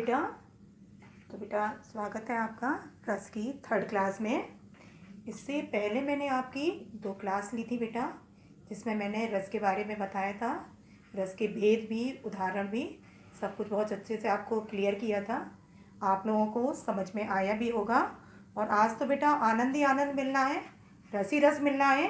बेटा। तो बेटा स्वागत है आपका रस की 3rd क्लास में। इससे पहले मैंने आपकी 2 क्लास ली थी बेटा, जिसमें मैंने रस के बारे में बताया था। रस के भेद भी, उदाहरण भी, सब कुछ बहुत अच्छे से आपको क्लियर किया था। आप लोगों को समझ में आया भी होगा। और आज तो बेटा आनंद ही आनंद मिलना है, रस ही रस मिलना है।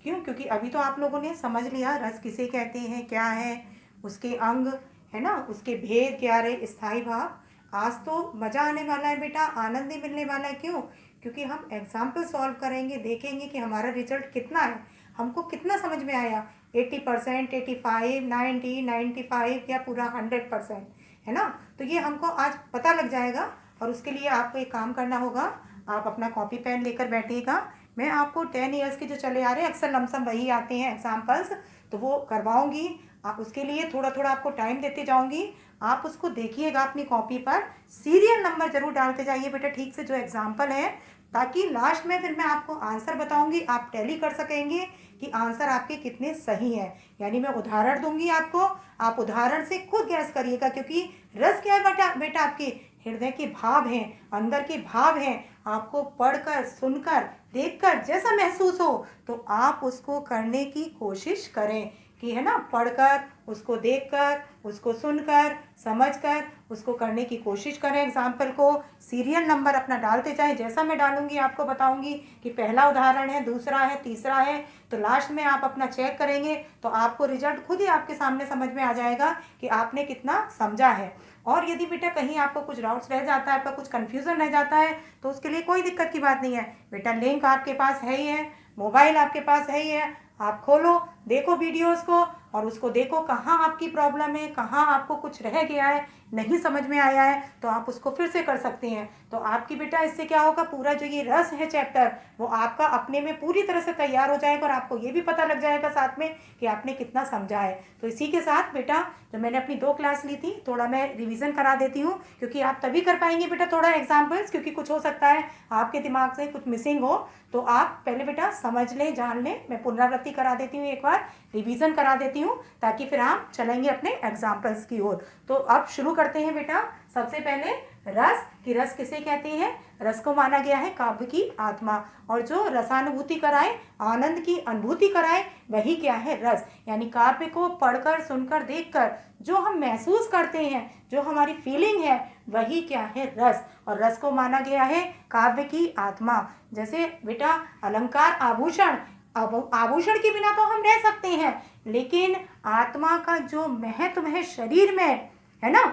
क्यों? क्योंकि अभी तो आप लोगों ने समझ लिया रस किसे कहते हैं, क्या है उसके अंग, है ना, उसके भेद क्या रहे, स्थाई भाव। आज तो मज़ा आने वाला है बेटा, आनंद ही मिलने वाला है। क्यों? क्योंकि हम एग्जाम्पल सॉल्व करेंगे, देखेंगे कि हमारा रिजल्ट कितना है, हमको कितना समझ में आया। 80%, 85, 90, 95 या पूरा 100%, है ना। तो ये हमको आज पता लग जाएगा। और उसके लिए आपको एक काम करना होगा, आप अपना कॉपी पेन लेकर बैठिएगा। मैं आपको 10 ईयर्स के जो चले आ रहे हैं अक्सर लमसम वही आते हैं एग्जाम्पल्स, तो वो करवाऊंगी। आप उसके लिए थोड़ा थोड़ा आपको टाइम देते जाऊंगी। आप उसको देखिएगा अपनी कॉपी पर, सीरियल नंबर जरूर डालते जाइए बेटा ठीक से जो एग्जाम्पल है, ताकि लास्ट में फिर मैं आपको आंसर बताऊंगी, आप टैली कर सकेंगे कि आंसर आपके कितने सही हैं। यानी मैं उदाहरण दूंगी आपको, आप उदाहरण से खुद गैस करिएगा। क्योंकि रस क्या है बेटा, बेटा आपके हृदय के भाव हैं, अंदर के भाव हैं। आपको पढ़कर, सुनकर, देखकर जैसा महसूस हो तो आप उसको करने की कोशिश करें कि, है ना, पढ़कर, उसको देखकर, उसको सुनकर, समझकर उसको करने की कोशिश करें। एग्जाम्पल को सीरियल नंबर अपना डालते जाएं, जैसा मैं डालूंगी आपको बताऊंगी कि पहला उदाहरण है, दूसरा है, तीसरा है। तो लास्ट में आप अपना चेक करेंगे तो आपको रिजल्ट खुद ही आपके सामने समझ में आ जाएगा कि आपने कितना समझा है। और यदि बेटा कहीं आपको कुछ डाउट्स रह जाता है, आपका कुछ कन्फ्यूज़न रह जाता है, तो उसके लिए कोई दिक्कत की बात नहीं है बेटा। लिंक आपके पास है ही है, मोबाइल आपके पास है ही है, आप खोलो, देखो वीडियोस को और उसको देखो कहाँ आपकी प्रॉब्लम है, कहाँ आपको कुछ रह गया है, नहीं समझ में आया है, तो आप उसको फिर से कर सकते हैं। तो आपकी बेटा इससे क्या होगा, पूरा जो ये रस है चैप्टर, वो आपका अपने में पूरी तरह से तैयार हो जाएगा और आपको ये भी पता लग जाएगा साथ में कि आपने कितना समझा है। तो इसी के साथ बेटा, जो मैंने अपनी 2 क्लास ली थी, थोड़ा मैं रिविज़न करा देती हूँ, क्योंकि आप तभी कर पाएंगे बेटा थोड़ा एग्जाम्पल्स, क्योंकि कुछ हो सकता है आपके दिमाग से कुछ मिसिंग हो। तो आप पहले बेटा समझ लें, जान लें। मैं पुनरावृत्ति करा देती हूँ, एक बार रिवीजन करा देती हूँ, ताकि फिर आप चलेंगे अपने एग्जाम्पल्स की ओर। तो अब शुरू करते हैं बेटा। सबसे पहले रस, कि रस किसे कहते हैं। रस को माना गया है काव्य की आत्मा, और जो रसानुभूति कराए, आनंद की अनुभूति कराए, वही क्या है, रस। यानी काव्य को पढ़कर, सुनकर, देखकर जो हम महसूस करते हैं, जो हमारी फीलिंग है, वही क्या है, रस। और रस को माना गया है काव्य की आत्मा। जैसे बेटा अलंकार, आभूषण, अब आभूषण के बिना तो हम रह सकते हैं, लेकिन आत्मा का जो महत्व है शरीर में, है ना,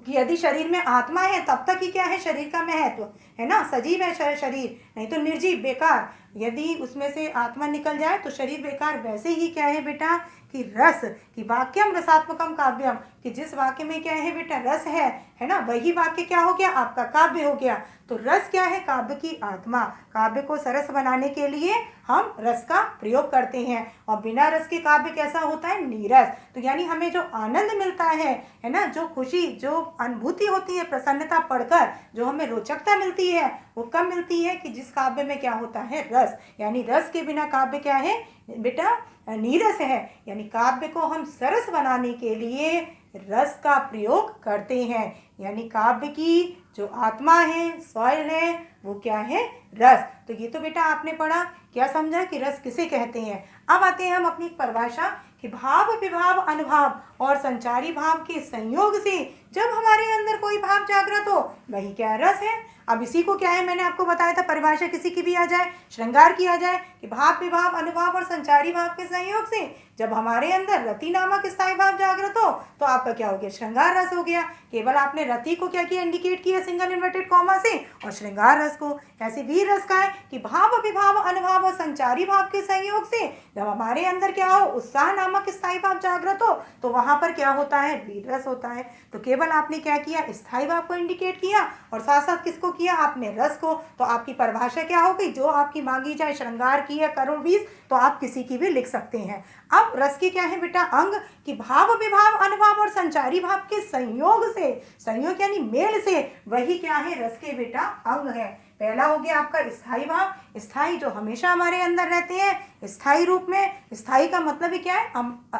कि यदि शरीर में आत्मा है तब तक ही क्या है, शरीर का महत्व, है ना। सजीव है शरीर, नहीं तो निर्जीव, बेकार। यदि उसमें से आत्मा निकल जाए तो शरीर बेकार। वैसे ही क्या है बेटा कि रस, कि वाक्यम रसात्मकम काव्यम, कि जिस वाक्य में क्या है बेटा, रस है ना, वही वाक्य क्या हो गया, आपका काव्य हो गया। तो रस क्या है, काव्य की आत्मा। काव्य को सरस बनाने के लिए हम रस का प्रयोग करते हैं, और बिना रस के काव्य कैसा होता है, नीरस। तो यानी हमें जो आनंद मिलता है ना, जो खुशी, जो अनुभूति होती है, प्रसन्नता पढ़कर जो हमें रोचकता मिलती है, वो कब मिलती है कि जिस काव्य में क्या होता है, रस। यानी रस के बिना काव्य क्या है बेटा, नीरस है। यानी काव्य को हम सरस बनाने के लिए रस का प्रयोग करते हैं। यानी काव्य की जो आत्मा है, सॉइल है, वो क्या है, रस। तो ये तो बेटा आपने पढ़ा, क्या समझा कि रस किसे कहते हैं। अब आते हैं हम अपनी परिभाषा कि भाव, विभाव, अनुभाव और संचारी भाव के संयोग से जब हमारे अंदर कोई भाव जागृत हो, वही क्या रस है। अब इसी को क्या है, मैंने आपको बताया था, परिभाषा किसी की भी आ जाए, श्रृंगार किया जाए कि भाव, विभाव, अनुभाव और संचारी भाव के संयोग से जब हमारे अंदर रति नामक स्थायी भाव जागृत हो, तो आपका क्या हो गया, श्रृंगार रस हो गया। केवल आपने रति को क्या किया, इंडिकेट किया सिंगल इन्वर्टेड कॉमा से, और श्रृंगार रस को। ऐसे वीर रस का है कि भाव, विभाव, अनुभाव और संचारी भाव के संयोग से जब हमारे अंदर क्या हो, उत्साह नामक स्थायी भाव जागृत हो, तो वहां पर क्या होता है, वीर रस होता है। तो केवल आपने क्या किया, स्थायी भाव को इंडिकेट किया, और साथ साथ किसको किया, आपने रस को। तो आपकी परिभाषा क्या हो गई, जो आपकी मांगी जाए, श्रृंगार की है, करुण 20, तो आप किसी की भी लिख सकते हैं। अब रस के क्या है बेटा, अंग, कि भाव, विभाव, अनुभाव और संचारी भाव के संयोग से, संयोग यानी मेल से, वही क्या है, रस के बेटा अंग है। पहला हो गया आपका स्थायी भाव, स्थायी जो हमेशा हमारे अंदर रहते हैं, स्थायी रूप में। स्थायी का मतलब ही क्या है,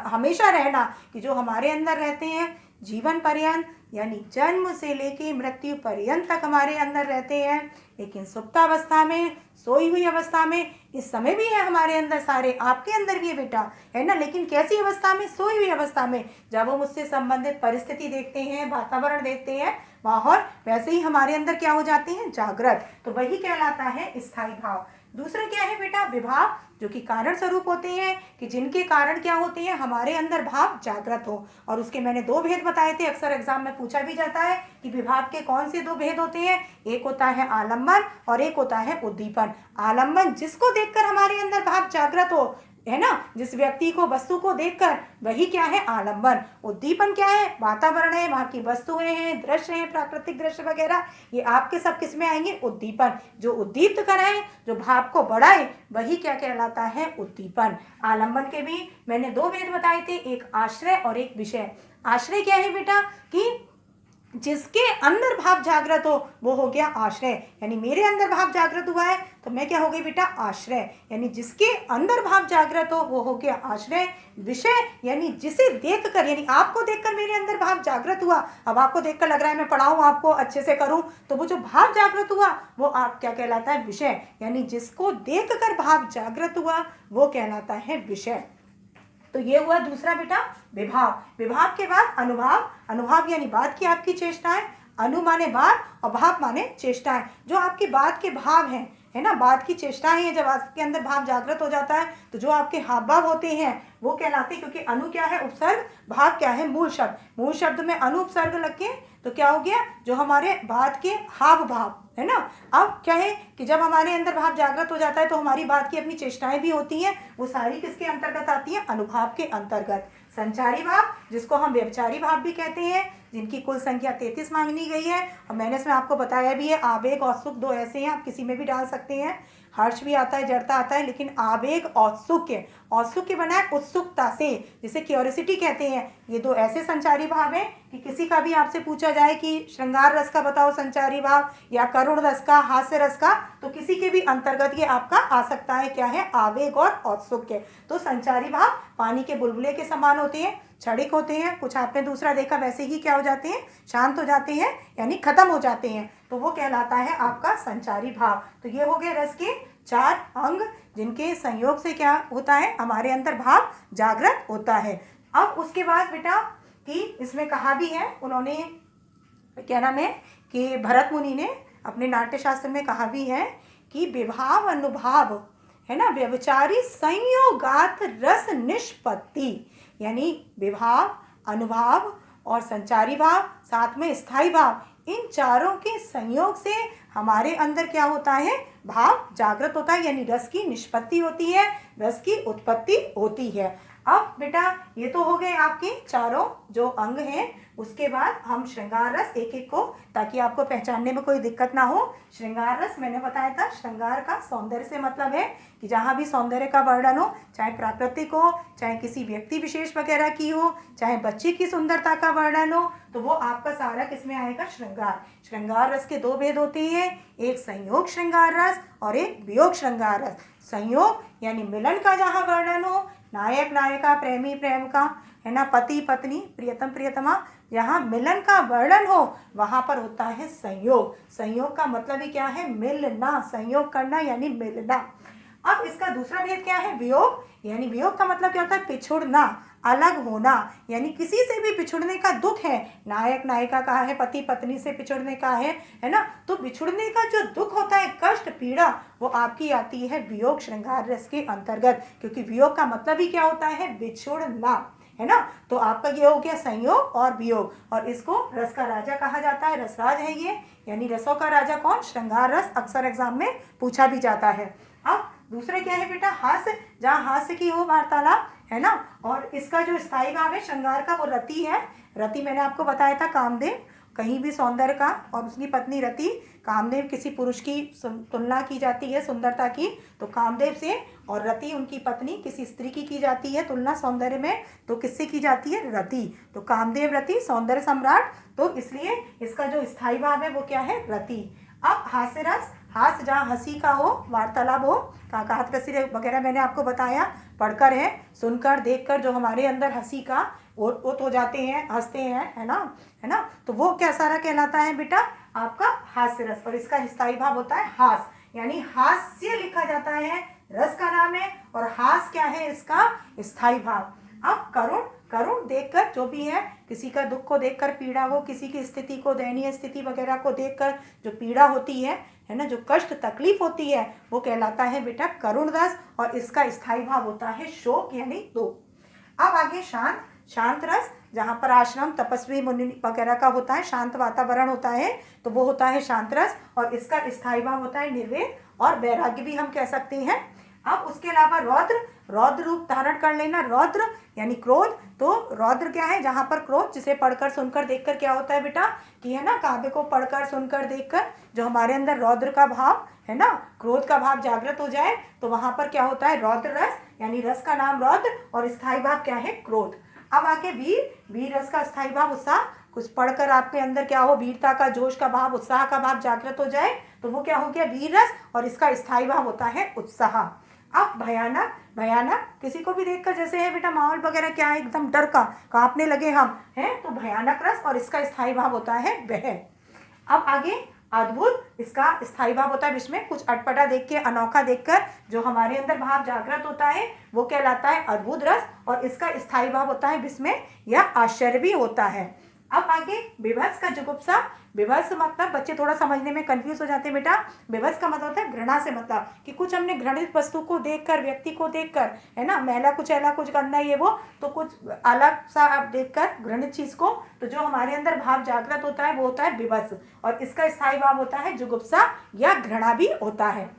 हमेशा रहना, कि जो हमारे अंदर रहते हैं, जीवन पर्यंत यानी जन्म से लेके मृत्यु पर्यंत तक हमारे अंदर रहते हैं। लेकिन सुप्तावस्था में, सोई हुई अवस्था में इस समय भी है हमारे अंदर, सारे आपके अंदर भी है बेटा, है ना। लेकिन कैसी अवस्था में? सोई हुई अवस्था में। जब हम उससे संबंधित परिस्थिति देखते हैं, वातावरण देखते हैं, माहौल, वैसे ही हमारे अंदर क्या हो जाते हैं? जागृत। तो वही कहलाता है स्थायी भाव। दूसरा क्या है बेटा? विभाव, जो कि कारण स्वरूप होते हैं, कि जिनके कारण क्या होते हैं? हमारे अंदर भाव जागृत हो। और उसके मैंने दो भेद बताए थे, अक्सर एग्जाम में पूछा भी जाता है कि विभाव के कौन से दो भेद होते हैं। एक होता है आलम्बन और एक होता है उद्दीपन। आलम्बन, जिसको देखकर हमारे अंदर भाव जागृत हो, है ना, जिस व्यक्ति को, वस्तु को देखकर, वही क्या है? आलम्बन। उद्दीपन क्या है? वातावरण है, वहाँ की वस्तुएं हैं, दृश्य हैं, प्राकृतिक दृश्य वगैरह, ये आपके सब किस में आएंगे? उद्दीपन। जो उद्दीप्त कराए, जो भाव को बढ़ाए, वही क्या कहलाता है? उद्दीपन। आलम्बन के भी मैंने दो भेद बताए थे, एक आश्रय और एक विषय। आश्रय क्या है बेटा? कि जिसके अंदर भाव जागृत हो वो हो गया आश्रय, यानी मेरे अंदर भाव जागृत हुआ है तो मैं क्या हो गई बेटा? आश्रय। यानी जिसके अंदर भाव जागृत हो वो हो गया आश्रय। विषय यानी जिसे देखकर, यानी आपको देखकर मेरे अंदर भाव जागृत हुआ, अब आपको देखकर लग रहा है मैं पढ़ाऊं आपको, अच्छे से करूं, तो वो जो भाव जागृत हुआ वो आप क्या कहलाता है? विषय। यानी जिसको देखकर भाव जागृत हुआ वो कहलाता है विषय। तो ये हुआ दूसरा बेटा विभाव। विभाव के बाद अनुभाव। अनुभाव यानी बात की आपकी चेष्टाएं, अनु माने बात और भाव माने चेष्टाएं, जो आपकी बात के भाव हैं, है ना, बात की चेष्टाएं हैं। जब आपके अंदर भाव जागृत हो जाता है तो जो आपके हाव भाव होते हैं वो कहलाते हैं, क्योंकि अनु क्या है? उपसर्ग, भाव क्या है? मूल शब्द। मूल शब्द में अनु उपसर्ग लग के तो क्या हो गया? जो हमारे बात के हाव भाव, है ना। अब क्या है कि जब हमारे अंदर भाव जागृत हो जाता है तो हमारी बात की अपनी चेष्टाएं भी होती हैं, वो सारी किसके अंतर्गत आती हैं? अनुभाव के अंतर्गत। संचारी भाव, जिसको हम व्यभिचारी भाव भी कहते हैं, जिनकी कुल संख्या 33 मांगनी गई है, और मैंने इसमें आपको बताया भी है, आवेग और सुख दो ऐसे हैं, आप किसी में भी डाल सकते हैं। हर्ष भी आता है, जड़ता आता है, लेकिन आवेग औत्सुक्य, औत्सुक्य बना है उत्सुकता से, जिसे क्यूरियोसिटी कहते हैं। ये दो ऐसे संचारी भाव हैं कि किसी का भी आपसे पूछा जाए कि श्रृंगार रस का बताओ संचारी भाव, या करुण रस का, हास्य रस का, तो किसी के भी अंतर्गत ये आपका आ सकता है। क्या है? आवेग और औत्सुक्य। तो संचारी भाव पानी के बुलबुले के समान होते हैं, क्षणिक होते हैं, कुछ आपने दूसरा देखा वैसे ही क्या हो जाते हैं? शांत हो जाते हैं, यानी खत्म हो जाते हैं, तो वो कहलाता है आपका संचारी भाव। तो ये हो गए रस के 4 अंग, जिनके संयोग से क्या होता है? हमारे अंदर भाव जागृत होता है। अब उसके बाद बेटा कि इसमें कहा भी है उन्होंने, क्या नाम है, कि भरत मुनि ने अपने नाट्य शास्त्र में कहा भी है कि विभाव अनुभाव, है ना, व्यभिचारी संयोगात रस निष्पत्ति, यानी विभाव, अनुभाव और संचारी भाव, साथ में स्थायी भाव, इन चारों के संयोग से हमारे अंदर क्या होता है? भाव जागृत होता है, यानी रस की निष्पत्ति होती है, रस की उत्पत्ति होती है। अब बेटा ये तो हो गए आपके चारों जो अंग हैं। उसके बाद हम श्रृंगार रस एक एक को, ताकि आपको पहचानने में कोई दिक्कत ना हो। श्रृंगार रस मैंने बताया था, श्रृंगार का सौंदर्य से मतलब है कि जहाँ भी सौंदर्य का वर्णन हो, चाहे प्राकृतिक हो, चाहे किसी व्यक्ति विशेष वगैरह की हो, चाहे बच्चे की सुंदरता का वर्णन हो, तो वो आपका सारा किसमें आएगा? श्रृंगार। श्रृंगार रस के दो भेद होते हैं, एक संयोग श्रृंगार रस और एक वियोग श्रृंगार रस। संयोग यानी मिलन का जहाँ वर्णन हो, नायक नायिका, प्रेमी प्रेम का, है ना, पति पत्नी, प्रियतम प्रियतमा, जहाँ मिलन का वर्णन हो वहाँ पर होता है संयोग। संयोग का मतलब ही क्या है? मिलना, संयोग करना यानी मिलना। अब इसका दूसरा भेद क्या है? वियोग। यानी वियोग का मतलब क्या होता है? पिछुड़ना, अलग होना, यानी किसी से भी पिछुड़ने का दुख है। नायक नायिका का है, पति पत्नी से पिछुड़ने का है ना, तो बिछुड़ने का जो दुख होता है, कष्ट पीड़ा, वो आपकी आती है वियोग श्रृंगार रस के अंतर्गत, क्योंकि वियोग का मतलब ही क्या होता है? बिछुड़ना, है ना। तो आपका ये हो गया संयोग और वियोग, और इसको रस का राजा कहा जाता है, रसराज है ये, यानी रसों का राजा कौन? श्रृंगार रस। अक्सर एग्जाम में पूछा भी जाता है। अब दूसरे क्या है बेटा? हास्य, जहाँ हास्य की हो वार्तालाप, है ना, और इसका जो स्थायी भाव है श्रृंगार का, वो रति है। रति मैंने आपको बताया था कामदेव, कहीं भी सौंदर्य का, और उसकी पत्नी रति, कामदेव किसी पुरुष की तुलना की जाती है सुंदरता की तो कामदेव से, और रति उनकी पत्नी किसी स्त्री की जाती है तुलना सौंदर्य में, तो किससे की जाती है? रति। तो कामदेव रति सौंदर्य सम्राट, तो इसलिए इसका जो स्थायी भाव है वो क्या है? रति। अब हास्य रस, हास्य जहाँ हंसी का हो, वार्तालाप हो, काकहात रसी वगैरह मैंने आपको बताया, पढ़कर है, सुनकर देखकर जो हमारे अंदर हंसी का, ओत हो जाते हैं, हंसते हैं, है ना, तो वो क्या सारा कहलाता है बेटा आपका हास्य रस। और इसका स्थायी भाव होता है हास, यानी हास्य लिखा जाता है, रस का नाम है, और हास क्या है इसका स्थायी भाव। अब करुण देखकर, जो भी है, किसी का दुख को देखकर पीड़ा हो, किसी की स्थिति को, दयनीय स्थिति वगैरह को देखकर जो पीड़ा होती है ना, जो कष्ट तकलीफ होती है, वो कहलाता है बेटा करुण रस, और इसका स्थायी भाव होता है शोक यानी दुख। अब आगे शांत रस, जहाँ पर आश्रम तपस्वी मुनि वगैरह का होता है, शांत वातावरण होता है, तो वो होता है शांत रस, और इसका स्थायी भाव होता है निर्वेद और वैराग्य भी हम कह सकते हैं। अब उसके अलावा रौद्र रूप धारण कर लेना, रौद्र यानी क्रोध। तो रौद्र क्या है, जहाँ पर क्रोध, जिसे पढ़कर सुनकर देखकर क्या होता है बेटा कि है ना, काव्य को पढ़कर सुनकर देखकर जो हमारे अंदर रौद्र का भाव है ना, क्रोध का भाव जागृत हो जाए, तो वहाँ पर क्या होता है रौद्र रस, यानी रस का नाम रौद्र, और स्थायी भाव क्या है क्रोध। अब आके वीर रस का स्थायी भाव उत्साह, कुछ पढ़कर आपके अंदर क्या हो, वीरता का, जोश का भाव, उत्साह का भाव जागृत हो जाए, तो वो क्या हो गया वीर रस, और इसका स्थायी भाव होता है उत्साह। अब भयानक किसी को भी देखकर, जैसे है बेटा माहौल वगैरह क्या है, एकदम डर का कांपने लगे हम हैं, तो भयानक रस, और इसका स्थायी भाव होता है वह। अब आगे अद्भुत, इसका स्थायी भाव होता है इसमें कुछ अटपटा देख के, अनोखा देखकर जो हमारे अंदर भाव जागृत होता है, वो कहलाता है अद्भुत रस, और इसका स्थायी भाव होता है विस्मय या आश्चर्य भी होता है। अब आगे विभत्स का जुगुप्सा। विभत्स मतलब, बच्चे थोड़ा समझने में कंफ्यूज हो जाते हैं बेटा। विभत्स का मतलब होता है घृणा से, मतलब कि कुछ हमने घृणित वस्तु को देखकर, व्यक्ति को देखकर, है ना, मैला कुचैला कुछ करना ये वो, तो कुछ अलग सा आप देखकर घृणित चीज को, तो जो हमारे अंदर भाव जागृत होता है वो होता है विभत्स, और इसका स्थायी भाव होता है जुगुप्सा या घृणा भी होता है।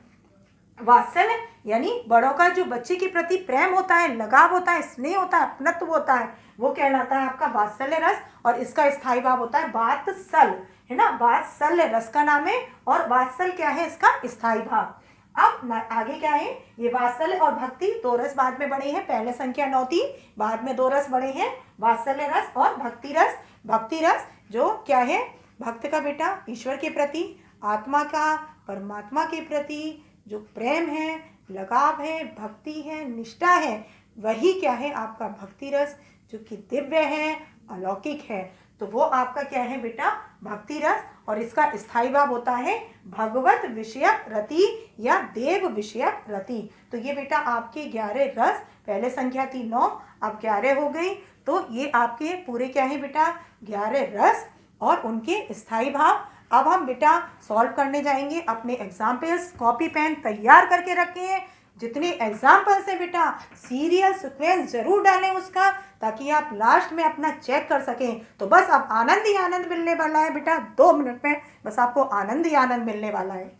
वात्सल्य यानी बड़ों का जो बच्चे के प्रति प्रेम होता है, लगाव होता है, स्नेह होता है, अपनत्व होता है, वो कहलाता है आपका वात्सल्य रस, और इसका स्थायी भाव होता है वात्सल, है ना, वात्सल्य रस का नाम है, और वात्सल क्या है इसका स्थायी भाव। अब आगे क्या है, ये वात्सल्य और भक्ति दो रस बाद में बढ़े हैं, पहले संख्या 9 थी, बाद में 2 रस बढ़े हैं, वात्सल्य रस और भक्ति रस। भक्ति रस जो क्या है, भक्त का बेटा ईश्वर के प्रति, आत्मा का परमात्मा के प्रति जो प्रेम है, लगाव है, भक्ति है, निष्ठा है, वही क्या है आपका भक्ति रस, जो कि दिव्य है, अलौकिक है, तो वो आपका क्या है बेटा भक्ति रस, और इसका स्थायी भाव होता है भगवत विषयक रति या देव विषयक रति। तो ये बेटा आपके 11 रस, पहले संख्या थी 9, अब 11 हो गई, तो ये आपके पूरे क्या है बेटा 11 रस और उनके स्थायी भाव। अब हम बेटा सॉल्व करने जाएंगे अपने एग्जाम्पल्स, कॉपी पेन तैयार करके रखे हैं, जितने एग्जाम्पल्स है बेटा सीरियल सीक्वेंस जरूर डालें उसका, ताकि आप लास्ट में अपना चेक कर सकें। तो बस अब आनंद ही आनंद मिलने वाला है बेटा, 2 मिनट में बस आपको आनंद ही आनंद मिलने वाला है।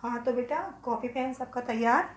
हाँ तो बेटा कॉपी पेन सबका तैयार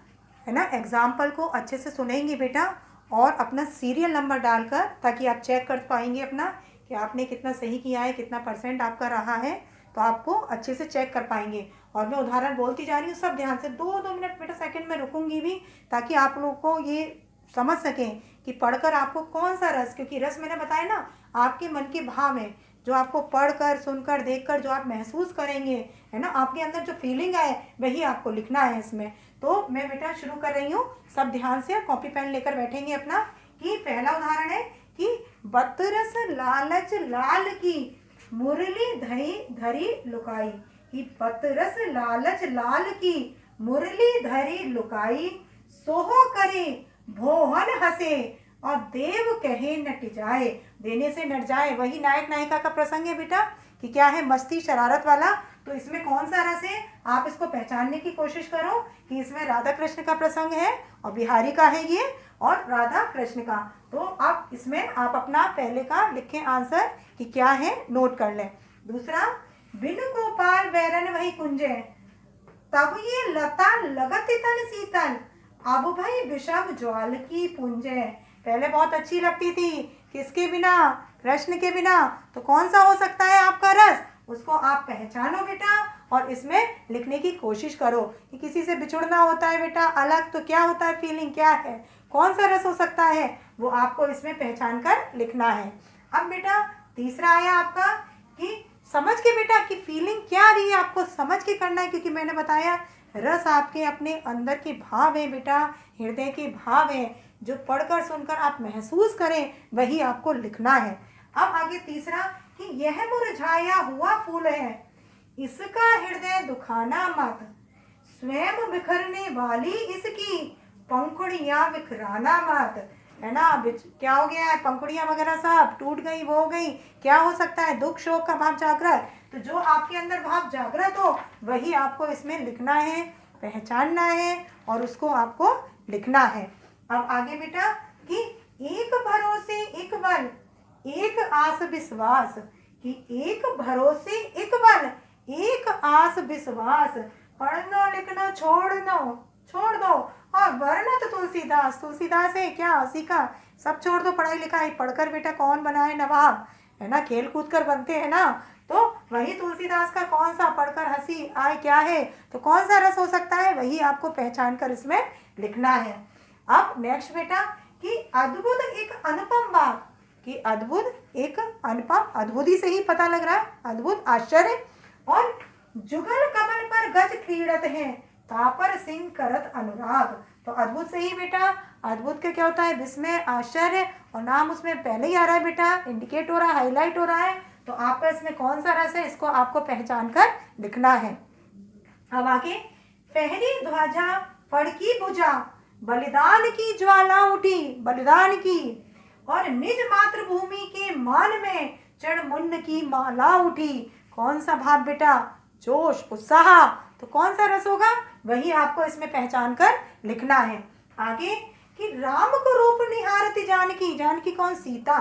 है ना, एग्जाम्पल को अच्छे से सुनेंगे बेटा, और अपना सीरियल नंबर डालकर, ताकि आप चेक कर पाएंगे अपना कि आपने कितना सही किया है, कितना % आपका रहा है, तो आपको अच्छे से चेक कर पाएंगे। और मैं उदाहरण बोलती जा रही हूँ, सब ध्यान से, 2-2 मिनट बेटा सेकंड में रुकूंगी भी, ताकि आप लोगों को ये समझ सकें कि पढ़कर आपको कौन सा रस, क्योंकि रस मैंने बताया ना आपके मन के भाव है, जो आपको पढ़कर सुनकर देखकर जो आप महसूस करेंगे, है ना, आपके अंदर जो फीलिंग आए वही आपको लिखना है इसमें। तो मैं बेटा शुरू कर रही हूँ, सब ध्यान से कॉपी पेन लेकर बैठेंगे अपना। कि पहला उदाहरण है कि बतरस लालच लाल की मुरली धरी लुकाई, कि बतरस लालच लाल की मुरली धरी लुकाई, सोहो करे भोहन हंसे और देव कहे नट जाए, देने से नट जाए, वही नायक नायिका का प्रसंग है बेटा, कि क्या है मस्ती शरारत वाला। तो इसमें कौन सा रस है, आप इसको पहचानने की कोशिश करो कि इसमें राधा कृष्ण का प्रसंग है और बिहारी का है ये, और राधा कृष्ण का। तो आप इसमें आप अपना पहले का लिखें आंसर कि क्या है, नोट कर लें। दूसरा, बिन गोपाल वैरन वही कुंजे, तब ये लता लगत तन शीतल, अब भाई विषम ज्वाल की पुंजे। पहले बहुत अच्छी लगती थी, किसके बिना, कृष्ण के बिना, तो कौन सा हो सकता है आपका रस, उसको आप पहचानो बेटा, और इसमें लिखने की कोशिश करो कि किसी से बिछुड़ना होता है बेटा अलग, तो क्या होता है, फीलिंग क्या है, कौन सा रस हो सकता है, वो आपको इसमें पहचान कर लिखना है। अब बेटा तीसरा आया आपका कि समझ के बेटा कि फीलिंग क्या आ रही है, आपको समझ के करना है, क्योंकि मैंने बताया रस आपके अपने अंदर के भाव है बेटा, हृदय के भाव है, जो पढ़कर सुनकर आप महसूस करें वही आपको लिखना है। अब आगे तीसरा कि यह मुरझाया हुआ फूल है, इसका हृदय दुखाना मत, स्वयं बिखरने वाली इसकी पंखुड़ियां बिखराना मत। है ना, क्या हो गया है, पंखुड़ियां वगैरह सब टूट गई, वो हो गई, क्या हो सकता है, दुख शोक का भाव जागृत। तो जो आपके अंदर भाव जागृत हो वही आपको इसमें लिखना है, पहचानना है और उसको आपको लिखना है। अब आगे बेटा कि एक भरोसे एक बल, एक आस विश्वास, कि एक भरोसे एक बल, एक आस विश्वास, पढ़ना लिखना छोड़ दो और वर्णत तुलसीदास, तुलसीदास है क्या, हंसी का, सब छोड़ दो, पढ़ाई लिखाई, पढ़कर बेटा कौन बनाए नवाब, है ना, खेल कूद कर बनते हैं ना, तो वही तुलसीदास का कौन सा पढ़कर हंसी आए क्या है, तो कौन सा रस हो सकता है, वही आपको पहचान कर इसमें लिखना है। अब नेक्स्ट बेटा कि अद्भुत एक अनुपम बात, कि अद्भुत एक अनुपम, अद्भुत ही से ही पता लग रहा है, अद्भुत आश्चर्य, और जुगल कमल पर गज क्रीड़त है, तापर सिंह करत अनुराग। तो अद्भुत से ही बेटा, अद्भुत के क्या होता है, विस्मय, आश्चर्य, और नाम उसमें पहले ही आ रहा है बेटा, इंडिकेट हो रहा है, हाईलाइट हो रहा है, तो आपका इसमें कौन सा रस है, इसको आपको पहचान कर लिखना है। अब आगे, पहली ध्वजा फड़की बुझा, बलिदान की ज्वाला उठी, बलिदान की, और निज मातृभूमि के मान में चढ़ मुन्न की माला उठी। कौन सा भाव बेटा, जोश, उत्साह, तो कौन सा रस होगा, वही आपको इसमें पहचान कर लिखना है। आगे कि राम को रूप निहारती जानकी, जानकी कौन, सीता,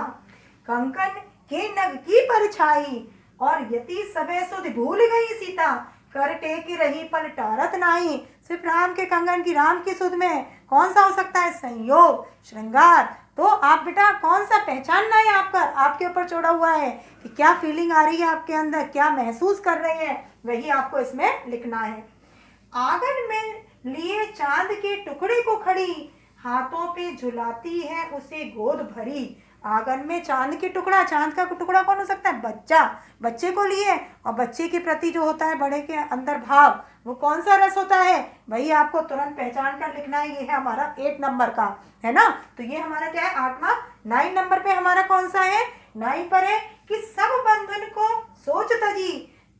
कंकन के नग की परछाई, और यति सबे सुध भूल गई सीता, कर टेक रही पल टारत नाही। सिर्फ राम के कंगन की, राम की सुध में कौन सा हो सकता है, संयोग, श्रृंगार। तो आप बेटा कौन सा पहचानना है, आपके ऊपर छोड़ा हुआ है कि क्या फीलिंग आ रही है आपके अंदर, क्या महसूस कर रहे हैं, वही आपको इसमें लिखना है। आंगन में लिए चांद के टुकड़े को खड़ी, हाथों पे झुलाती है उसे गोद भरी। आंगन में चांद के टुकड़ा, चांद का टुकड़ा कौन हो सकता है, बच्चा, बच्चे को लिए, और बच्चे के प्रति जो होता है बड़े के अंदर भाव, वो कौन सा रस होता है, वही आपको तुरंत पहचान कर लिखना है। ये है हमारा 8 नंबर का, है ना, तो ये हमारा क्या है, 8वां। 9 नंबर पे हमारा कौन सा है, 9 पर है कि सब बंधन को सोच तजी,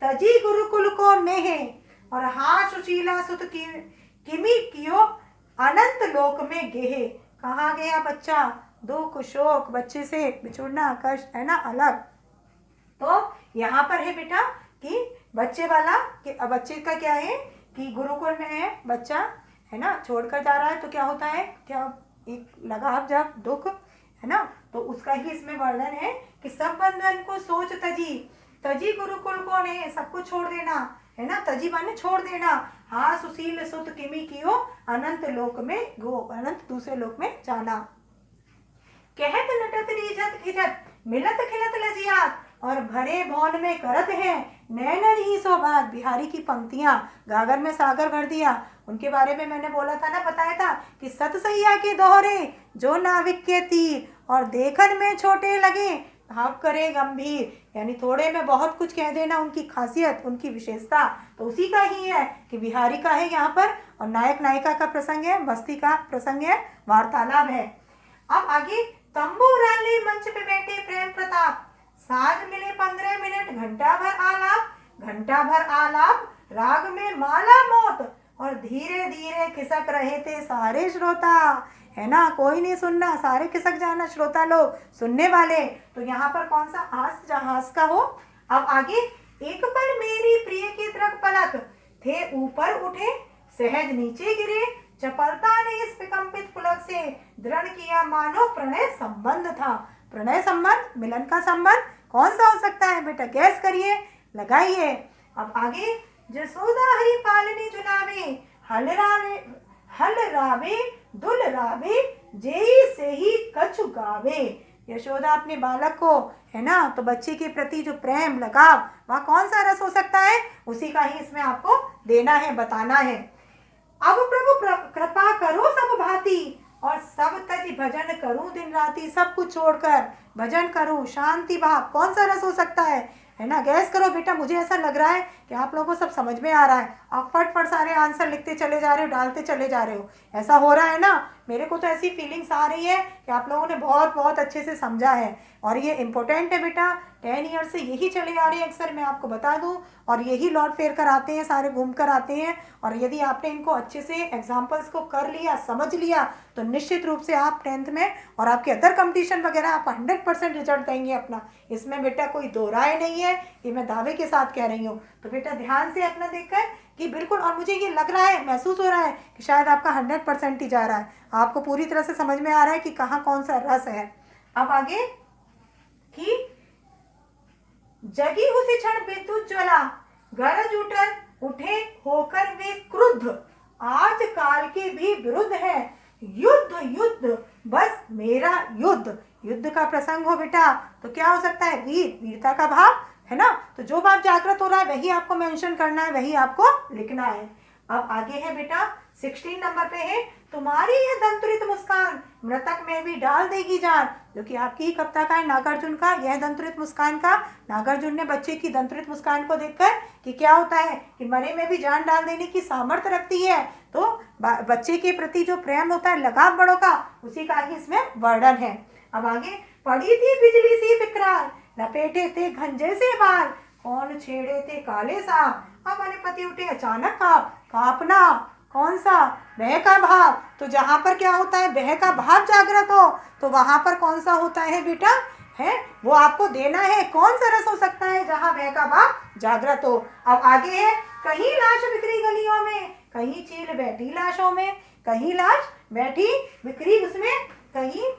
तजी गुरुकुल को नेहे, और हा सुशीला सुत की किमी कियो अनंत लोक में गेहे। कहाँ गया बच्चा, दुख शोक, बच्चे से बिछुड़ना, कष्ट, है ना, अलग। तो यहाँ पर है बेटा कि बच्चे वाला, कि बच्चे का क्या है कि गुरुकुल में है बच्चा, है ना, छोड़कर जा रहा है, तो क्या होता है, क्या एक लगाव, जब दुख, है ना, तो उसका ही इसमें वर्णन है कि सब बंधन को सोच तजी, तजी गुरुकुल को ने, सबको छोड़ देना, है ना, तजी माने छोड़ देना, हाँ सुशील सुत किमी कियो अनंत लोक में गो, अनंत दूसरे लोक में जाना। कहत नटत रीझत खिजत, मिलत खिलत लजियात, और भरे भौन में करत है नैनन ही सौभाग्य। बिहारी की पंक्तियां, गागर में सागर भर दिया, उनके बारे में मैंने बोला था ना, बताया था कि सत सैया के दोहरे जो नाविक के तीर, और देखन में छोटे लगे भाव करे गंभीर, यानी थोड़े में बहुत कुछ कह देना, उनकी खासियत, उनकी विशेषता, तो उसी का ही है कि बिहारी का है यहाँ पर, और नायक नायिका का प्रसंग है, बस्ती का प्रसंग है, वार्तालाप है। अब आगे, तंबू राले मंच पे बैठे प्रेम प्रताप, साज मिले 15 मिनट, घंटा भर आलाप, राग में माला मौत, और धीरे धीरे खिसक रहे थे सारे श्रोता, है ना, कोई नहीं सुनना, सारे खिसक जाना श्रोता लोग, सुनने वाले। तो यहाँ पर कौन सा हास जहाज का हो। अब आगे, एक पल मेरी प्रिय की दृढ़ पलक, थे ऊपर उठे सहज नीचे गिरे, चपलता ने इस विकंपित पुलक से दृढ़ किया मानो प्रणय संबंध था। प्रणय संबंध, मिलन का संबंध कौन सा हो सकता है बेटा, गैस करिए, लगाइए। अब आगे, जसोदा हरि पालनी जुलावे, हल रावे दुल रावे, जेई से ही कछु गावे। यशोदा अपने बालक को, है ना, तो बच्चे के प्रति जो प्रेम लगाव, वह कौन सा रस हो सकता है, उसी का ही इसमें आपको देना है, बताना है। अब प्रभु कृपा करो सब भांति, और सब तज भजन करूं दिन राति, सब कुछ छोड़कर भजन करूं, शांति भाव, कौन सा रस हो सकता है, है ना। गैस करो बेटा, मुझे ऐसा लग रहा है कि आप लोगों को सब समझ में आ रहा है। आप फट फट सारे आंसर लिखते चले जा रहे हो, डालते चले जा रहे हो। ऐसा हो रहा है ना, मेरे को तो ऐसी फीलिंग्स आ रही है कि आप लोगों ने बहुत बहुत अच्छे से समझा है। और ये इम्पोर्टेंट है बेटा, 10 ईयर से यही चले आ रहे हैं अक्सर, मैं आपको बता दूं। और यही लौट फेर कर आते हैं, सारे घूम कर आते हैं। और यदि आपने इनको अच्छे से एग्जाम्पल्स को कर लिया, समझ लिया, तो निश्चित रूप से आप 10th में और आपके अदर कंपटीशन वगैरह आप 100% रिजल्ट देंगे अपना। इसमें बेटा कोई दो राय नहीं है, ये मैं दावे के साथ कह रही हूँ। तो बेटा ध्यान से अपना देखकर कि बिल्कुल, और मुझे ये लग रहा है, महसूस हो रहा है कि शायद आपका 100% ही जा रहा है, आपको पूरी तरह से समझ में आ रहा है कि कहाँ कौन सा रस है। अब आगे कि जगी उसी क्षण विद्युत ज्वला, गरज उठे होकर वे क्रुद्ध, आज काल के भी विरुद्ध है, युद्ध युद्ध बस मेरा युद्ध। युद्ध का प्रसंग हो बेटा तो क्या हो सकता है, वीरता का भाव, है ना। तो जो भाव जागृत हो रहा है वही आपको मेंशन करना है, वही आपको लिखना है। अब आगे है बेटा 16 नंबर पे है, तुम्हारी यह दंतुरित मुस्कान मृतक में भी डाल देगी जान। जो कि आपकी ही कविता का है, नागार्जुन का, यह दंतुरित मुस्कान का। नागार्जुन ने बच्चे की दंतुरित मुस्कान को देखकर कि क्या होता है कि मरे में भी जान डाल देने की सामर्थ्य रखती है, तो बच्चे के प्रति जो प्रेम होता है, लगाव बड़ों का, उसी का ही इसमें वर्णन है। अब आगे, पड़ी थी बिजली सी विकराल, लपेटे थे घंजे से बाल, कौन छेड़े थे काले सांप, अब वनपति उठे अचानक कांपना, कौन सा, भय का भाव। तो जहां पर क्या होता है, भय का भाव जागृत हो, तो वहां पर कौन सा होता है बेटा, है वो आपको देना है। कौन सा रस हो सकता है जहां भय का भाव जागृत हो। अब आगे है, कहीं लाश बिखरी गलियों में, कहीं चील बैठी लाशों में, कहीं लाश बैठी बिखरी उसमें, कहीं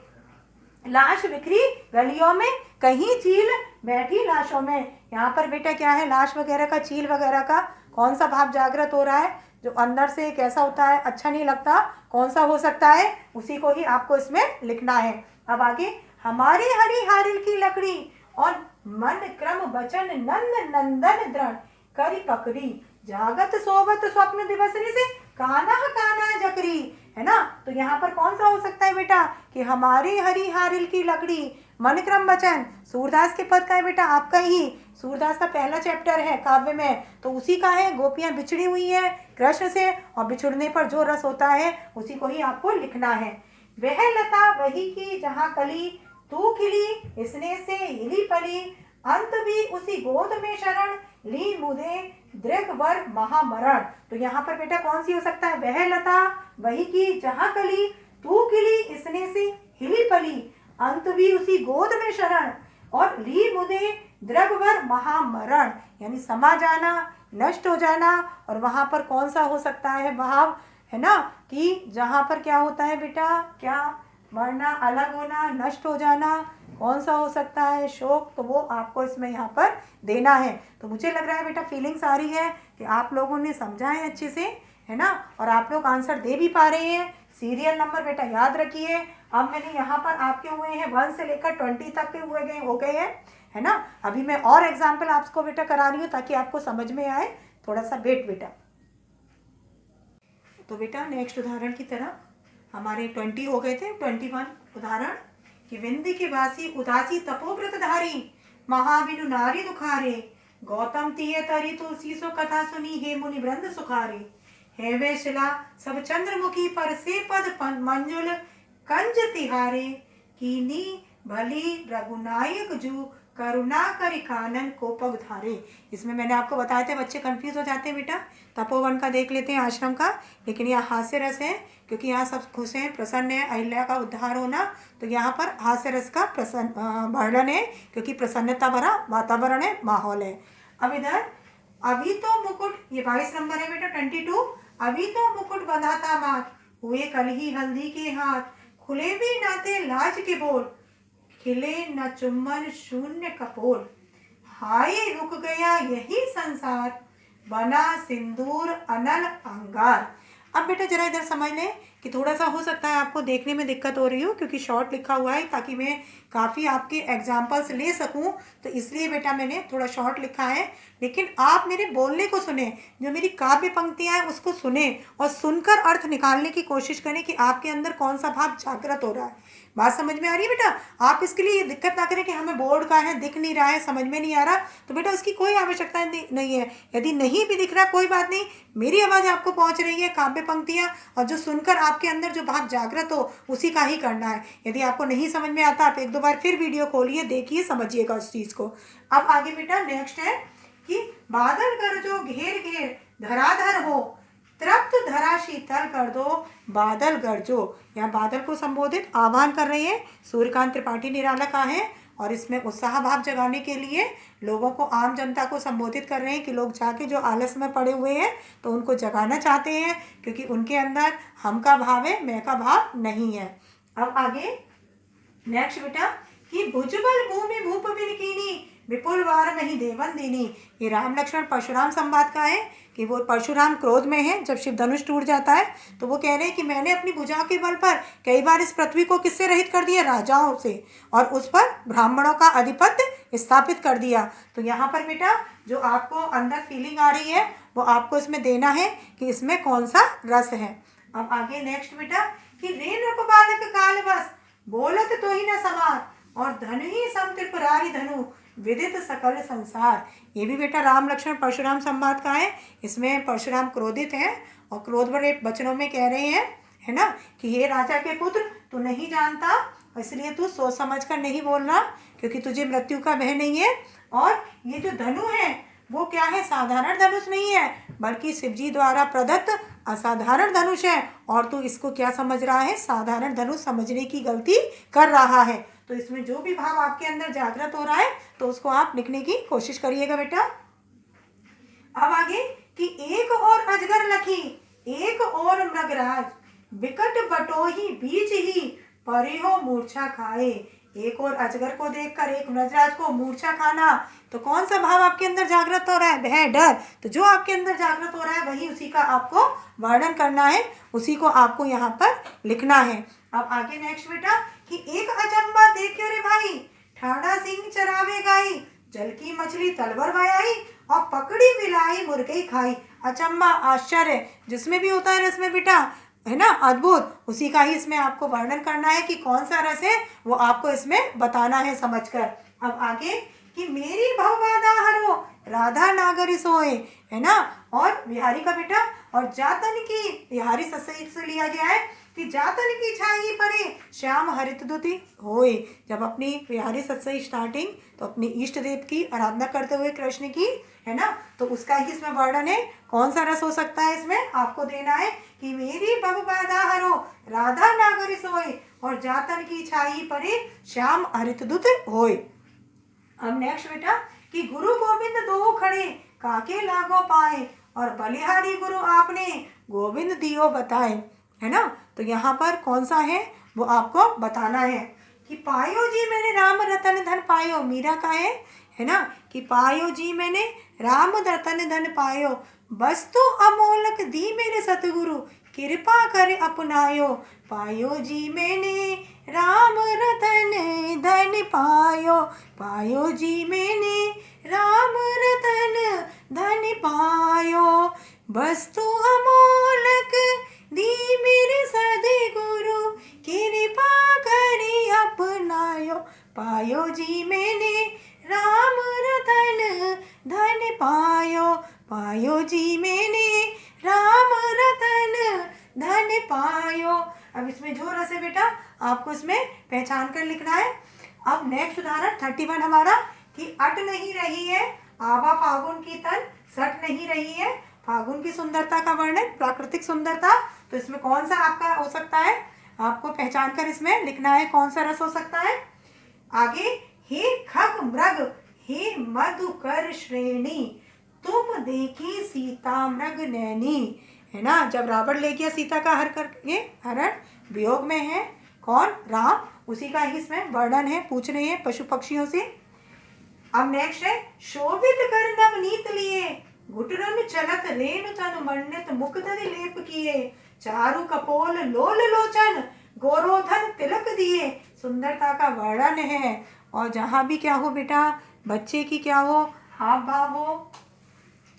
लाश बिखरी गलियों में, कहीं चील बैठी लाशों में। यहाँ पर बेटा क्या है, लाश वगैरह का, चील वगैरह का कौन सा भाव जागृत हो रहा है, जो अंदर से कैसा होता है, अच्छा नहीं लगता, कौन सा हो सकता है, उसी को ही आपको इसमें लिखना है। अब आगे, हमारे हरी हारिल की लकड़ी और मन क्रम वचन नंद नंदन दृढ़ करी पकड़ी, जागत सोवत स्वप्न दिवसनी से काना काना जकरी, है ना। तो यहाँ पर कौन सा हो सकता है बेटा कि हमारी हरी हारिल की लकड़ी, मन क्रम वचन, सूरदास के पद का है बेटा, आपका ही, सूरदास का पहला चैप्टर है काव्य में, तो उसी का है। गोपियां बिछड़ी हुई है कृष्ण से, और बिछड़ने पर जो रस होता है उसी को ही आपको लिखना है। वह लता वही की जहाँ कली, तू खिली स्नेह से हिली पली, अंत भी उसी गोद में शरण, ली मुदे दृगवर महामरण। तो यहाँ पर बेटा कौन सी हो सकता है, वह लता वही की जहाँ कली, तू खिली स्नेह से हिली पली, अंत भी उसी गोद में शरण, और ली मुदे द्रगवर महामरण, यानी समा जाना, नष्ट हो जाना। और वहां पर कौन सा हो सकता है भाव, है ना, कि जहां पर क्या होता है बेटा, क्या मरना, अलग होना, नष्ट हो जाना, कौन सा हो सकता है, शोक। तो वो आपको इसमें यहाँ पर देना है। तो मुझे लग रहा है बेटा फीलिंग्स आ रही है कि आप लोगों ने समझा है अच्छे से, है ना, और आप लोग आंसर दे भी पा रहे हैं। सीरियल नंबर बेटा याद रखिए। अब मैंने यहाँ पर आपके हुए हैं 1 से लेकर 20 तक के हो गए हैं, है ना। अभी मैं और एग्जाम्पल आपको बेटा करा रही हूँ ताकि आपको समझ में आए। थोड़ा सा वेट बेटा। तो बेटा नेक्स्ट उदाहरण की तरफ, हमारे 20 हो गए थे, 21 उदाहरण कि विंध्य के वासी उदासी तपोव्रत धारी, महाविनु नारी दुखारे, गौतम तीय तरी तुलसी सो कथा सुनी, हे मुनि वृंद सुखारे, हे वे शिला सब चंद्रमुखी पर से पद मंजुल कंज तिहारे, कीनी भली रघुनायक जू करुणा करि कानन को पग धारे। इसमें मैंने आपको बताए थे, बच्चे कंफ्यूज हो जाते हैं बेटा। तपोवन का देख लेते हैं, आश्रम का, लेकिन यहाँ हास्य रस है क्योंकि यहाँ सब खुश हैं, प्रसन्न है, अहिल्या का उद्धार होना, तो यहाँ पर हास्य रस का वर्णन है क्योंकि प्रसन्नता भरा वातावरण है, माहौल है। अब इधर, अभी तो मुकुट, ये 22 नंबर है बेटा 22, अभी तो मुकुट बंधा था माथ, हुए कल ही हल्दी के हाथ, खुले भी नाते लाज के बोल, खिले न चुम्बन शून्य कपोल, हाय रुक गया यही संसार, बना सिंदूर अनल अंगार। अब बेटा जरा इधर समझ लें कि कि थोड़ा सा हो सकता है आपको देखने में दिक्कत हो रही हो, क्योंकि शॉर्ट लिखा हुआ है ताकि मैं काफ़ी आपके एग्जाम्पल्स ले सकूं, तो इसलिए बेटा मैंने थोड़ा शॉर्ट लिखा है। लेकिन आप मेरे बोलने को सुने, जो मेरी काव्य पंक्तियां हैं उसको सुने और सुनकर अर्थ निकालने की कोशिश करें कि आपके अंदर कौन सा भाव जागृत हो रहा है। बात समझ में आ रही है बेटा? आप इसके लिए ये दिक्कत ना करें कि हमें बोर्ड का है, दिख नहीं रहा है, समझ में नहीं आ रहा, तो बेटा उसकी कोई आवश्यकता नहीं है। यदि नहीं भी दिख रहा कोई बात नहीं, मेरी आवाज़ आपको पहुंच रही है, काव्य पंक्तियां, और जो सुनकर आपके अंदर जो भाव जागृत हो उसी का ही करना है। यदि आपको नहीं समझ में आता, आप एक दो बार फिर वीडियो खोलिए, देखिए, समझिएगा उस चीज़ को। अब आगे बेटा नेक्स्ट है कि बादल गरजो घेर घेर धराधर हो, तृप्त धरा शीतल कर दो बादल गरजो। यहाँ बादल को संबोधित आह्वान कर रहे हैं, सूर्यकांत त्रिपाठी निराला का है, और इसमें उत्साह भाव जगाने के लिए लोगों को, आम जनता को संबोधित कर रहे हैं कि लोग जाके जो आलस में पड़े हुए हैं तो उनको जगाना चाहते हैं, क्योंकि उनके अंदर हम का भाव है, मैं का भाव नहीं है। अब आगे नेक्स्ट बेटा कि भुजबल भूमि भूप बिनकीनी विपुल वार नहीं देवन दीनी। ये राम लक्ष्मण परशुराम संवाद का है कि वो परशुराम क्रोध में है, जब शिव धनुष टूट जाता है तो वो कह रहे हैं कि मैंने अपनी भुजाओं के बल पर कई बार इस पृथ्वी को किससे रहित कर दिया, राजाओं से, और उस पर ब्राह्मणों का आधिपत्य स्थापित कर दिया। तो यहाँ पर बेटा जो आपको अंदर फीलिंग आ रही है वो आपको इसमें देना है कि इसमें कौन सा रस है। अब आगे नेक्स्ट बेटा कि रे नृप बालक काल बस बोलत तो ही न समार, और धन ही सम त्रिपुरारी धनु विदित सकल संसार। ये भी बेटा राम लक्ष्मण परशुराम संवाद का है। इसमें परशुराम क्रोधित हैं और क्रोध भरे वचनों में कह रहे हैं, है ना, कि हे राजा के पुत्र, तू नहीं जानता, इसलिए तू सोच समझ कर नहीं बोलना, क्योंकि तुझे मृत्यु का भय नहीं है। और ये जो धनु है वो क्या है, साधारण धनुष नहीं है, बल्कि शिवजी द्वारा प्रदत्त असाधारण धनुष है, और तू इसको क्या समझ रहा है, साधारण धनुष समझने की गलती कर रहा है। तो इसमें जो भी भाव आपके अंदर जागृत हो रहा है तो उसको आप लिखने की कोशिश करिएगा बेटा। अब आगे कि एक और अजगर लखी एक और मृगराज, विकट बटोही बीच ही परे हो मूर्छा खाए। एक और अजगर को देखकर एक मृगराज को मूर्छा खाना, तो कौन सा भाव आपके अंदर जागृत हो रहा है, भय, डर। तो जो आपके अंदर जागृत हो रहा है वही उसी का आपको वर्णन करना है, उसी को आपको यहाँ पर लिखना है। अब आगे नेक्स्ट बेटा कि एक अचंबा देखियो रे भाई, ठाड़ा सिंह चरावे गाई, जल की मछली तलवर बयाई, और पकड़ी मिलाई मुर्गी खाई। अचंबा, आश्चर्य, जिसमें भी होता है रस में बेटा, है ना, अद्भुत, उसी का ही इसमें आपको वर्णन करना है कि कौन सा रस है वो आपको इसमें बताना है समझकर। अब आगे कि मेरी भवबाधा हरो राधा नागरी सोए, है ना, और बिहारी का बेटा, और जातन की, बिहारी से लिया गया है कि जातन की छाई परे श्याम हरित दुति होए। जब अपनी बिहारी सत्सई स्टार्टिंग तो अपनी इष्ट देव की आराधना करते हुए कृष्ण की, है ना, तो उसका ही इसमें वर्णन है। कौन सा रस हो सकता है इसमें आपको देना है कि मेरी भवबाधा हरो राधा नागरी सोए, और जातन की छाई परे श्याम हरित दुत होए। अब नेक्स्ट बेटा कि गुरु गोविंद दो खड़े काके लागो पाए, और बलिहारी गुरु आपने गोविंद दियो बताए, है ना। तो यहाँ पर कौन सा है वो आपको बताना है कि पायो जी मैंने राम रतन धन पायो, मीरा का है ना, कि पायो जी मैंने राम रतन धन पायो, वस्तु अमोलक दी मेरे सतगुरु कृपा कर अपनायो। पायो जी मैंने राम रतन धन पायो, पायो जी मैंने राम रतन धन पायो, वस्तु अमोलक दी मेरे सदगुरु कृपा करी अपनायो। पायो जी मैंने राम रतन धन पायो, पायो जी मैंने राम रतन धन पायो। अब इसमें जो रस है बेटा आपको इसमें पहचान कर लिखना है। अब नेक्स्ट उदाहरण 31 हमारा कि अट नहीं रही है आवा फागुन की तन, सट नहीं रही है फागुन की सुंदरता का वर्णन, प्राकृतिक सुंदरता। तो इसमें कौन सा आपका हो सकता है, आपको पहचान कर इसमें लिखना है कौन सा रस हो सकता है। आगे हे खग मृग हे मधुकर श्रेणी, तुम देखी सीता मृग नैनी, है ना। जब रावण ले गया सीता का हर करके हरण, वियोग में है कौन, राम, उसी का ही इसमें वर्णन है, पूछ रहे हैं पशु पक्षियों से। अब नेक्स्ट है शोभित कर नवनीत लिए, घुटरन चलत रेणु तन मंडित मुकुट लेप किए, चारु कपोल लोल लोचन, गोरोधन तिलक दिए, सुंदरता का वर्णन है। और जहाँ भी क्या हो बेटा, बच्चे की क्या हो, हाव भाव हो,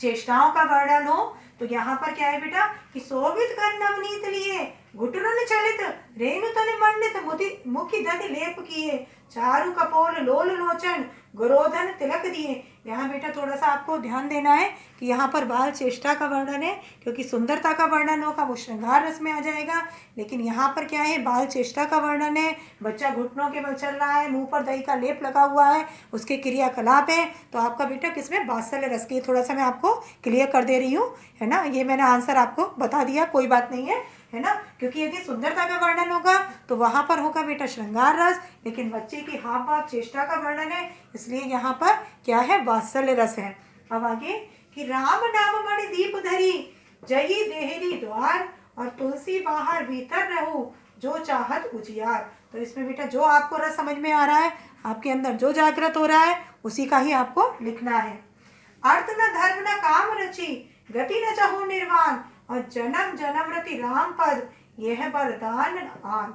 चेष्टाओं का वर्णन हो, तो यहाँ पर क्या है बेटा कि शोभित कर नवनीत लिए, घुटरन चलित रेणु तन मंडित मुखी दधि लेप किए, चारु कपोल लोल लोचन, गोरोधन तिलक दिए। यहाँ बेटा थोड़ा सा आपको ध्यान देना है कि यहाँ पर बाल चेष्टा का वर्णन है, क्योंकि सुंदरता का वर्णन होगा वो श्रृंगार रस में आ जाएगा, लेकिन यहाँ पर क्या है, बाल चेष्टा का वर्णन है। बच्चा घुटनों के बल चल रहा है, मुंह पर दही का लेप लगा हुआ है, उसके क्रियाकलाप है, तो आपका बेटा किसमें, वात्सल्य रस की। थोड़ा सा मैं आपको क्लियर कर दे रही हूँ, है ना। ये मैंने आंसर आपको बता दिया, कोई बात नहीं है ना, क्योंकि यदि सुंदरता का वर्णन होगा तो वहां पर होगा बेटा श्रृंगार रस, लेकिन बच्चे की हाव भाव चेष्टा का वर्णन है, इसलिए यहाँ पर क्या है, वात्सल्य रस है। अब आगे कि राम नाम मणि दीप धरी, जही देहरी द्वार, और तुलसी बाहर भीतर रहूं, जो चाहत उजियार। तो इसमें बेटा जो आपको रस समझ में आ रहा है, आपके अंदर जो जागृत हो रहा है, उसी का ही आपको लिखना है। अर्थ न धर्म न काम रचि, गति न चाहूं निर्वाण, और जन्म जन्म रति राम पद, यह वरदान आन।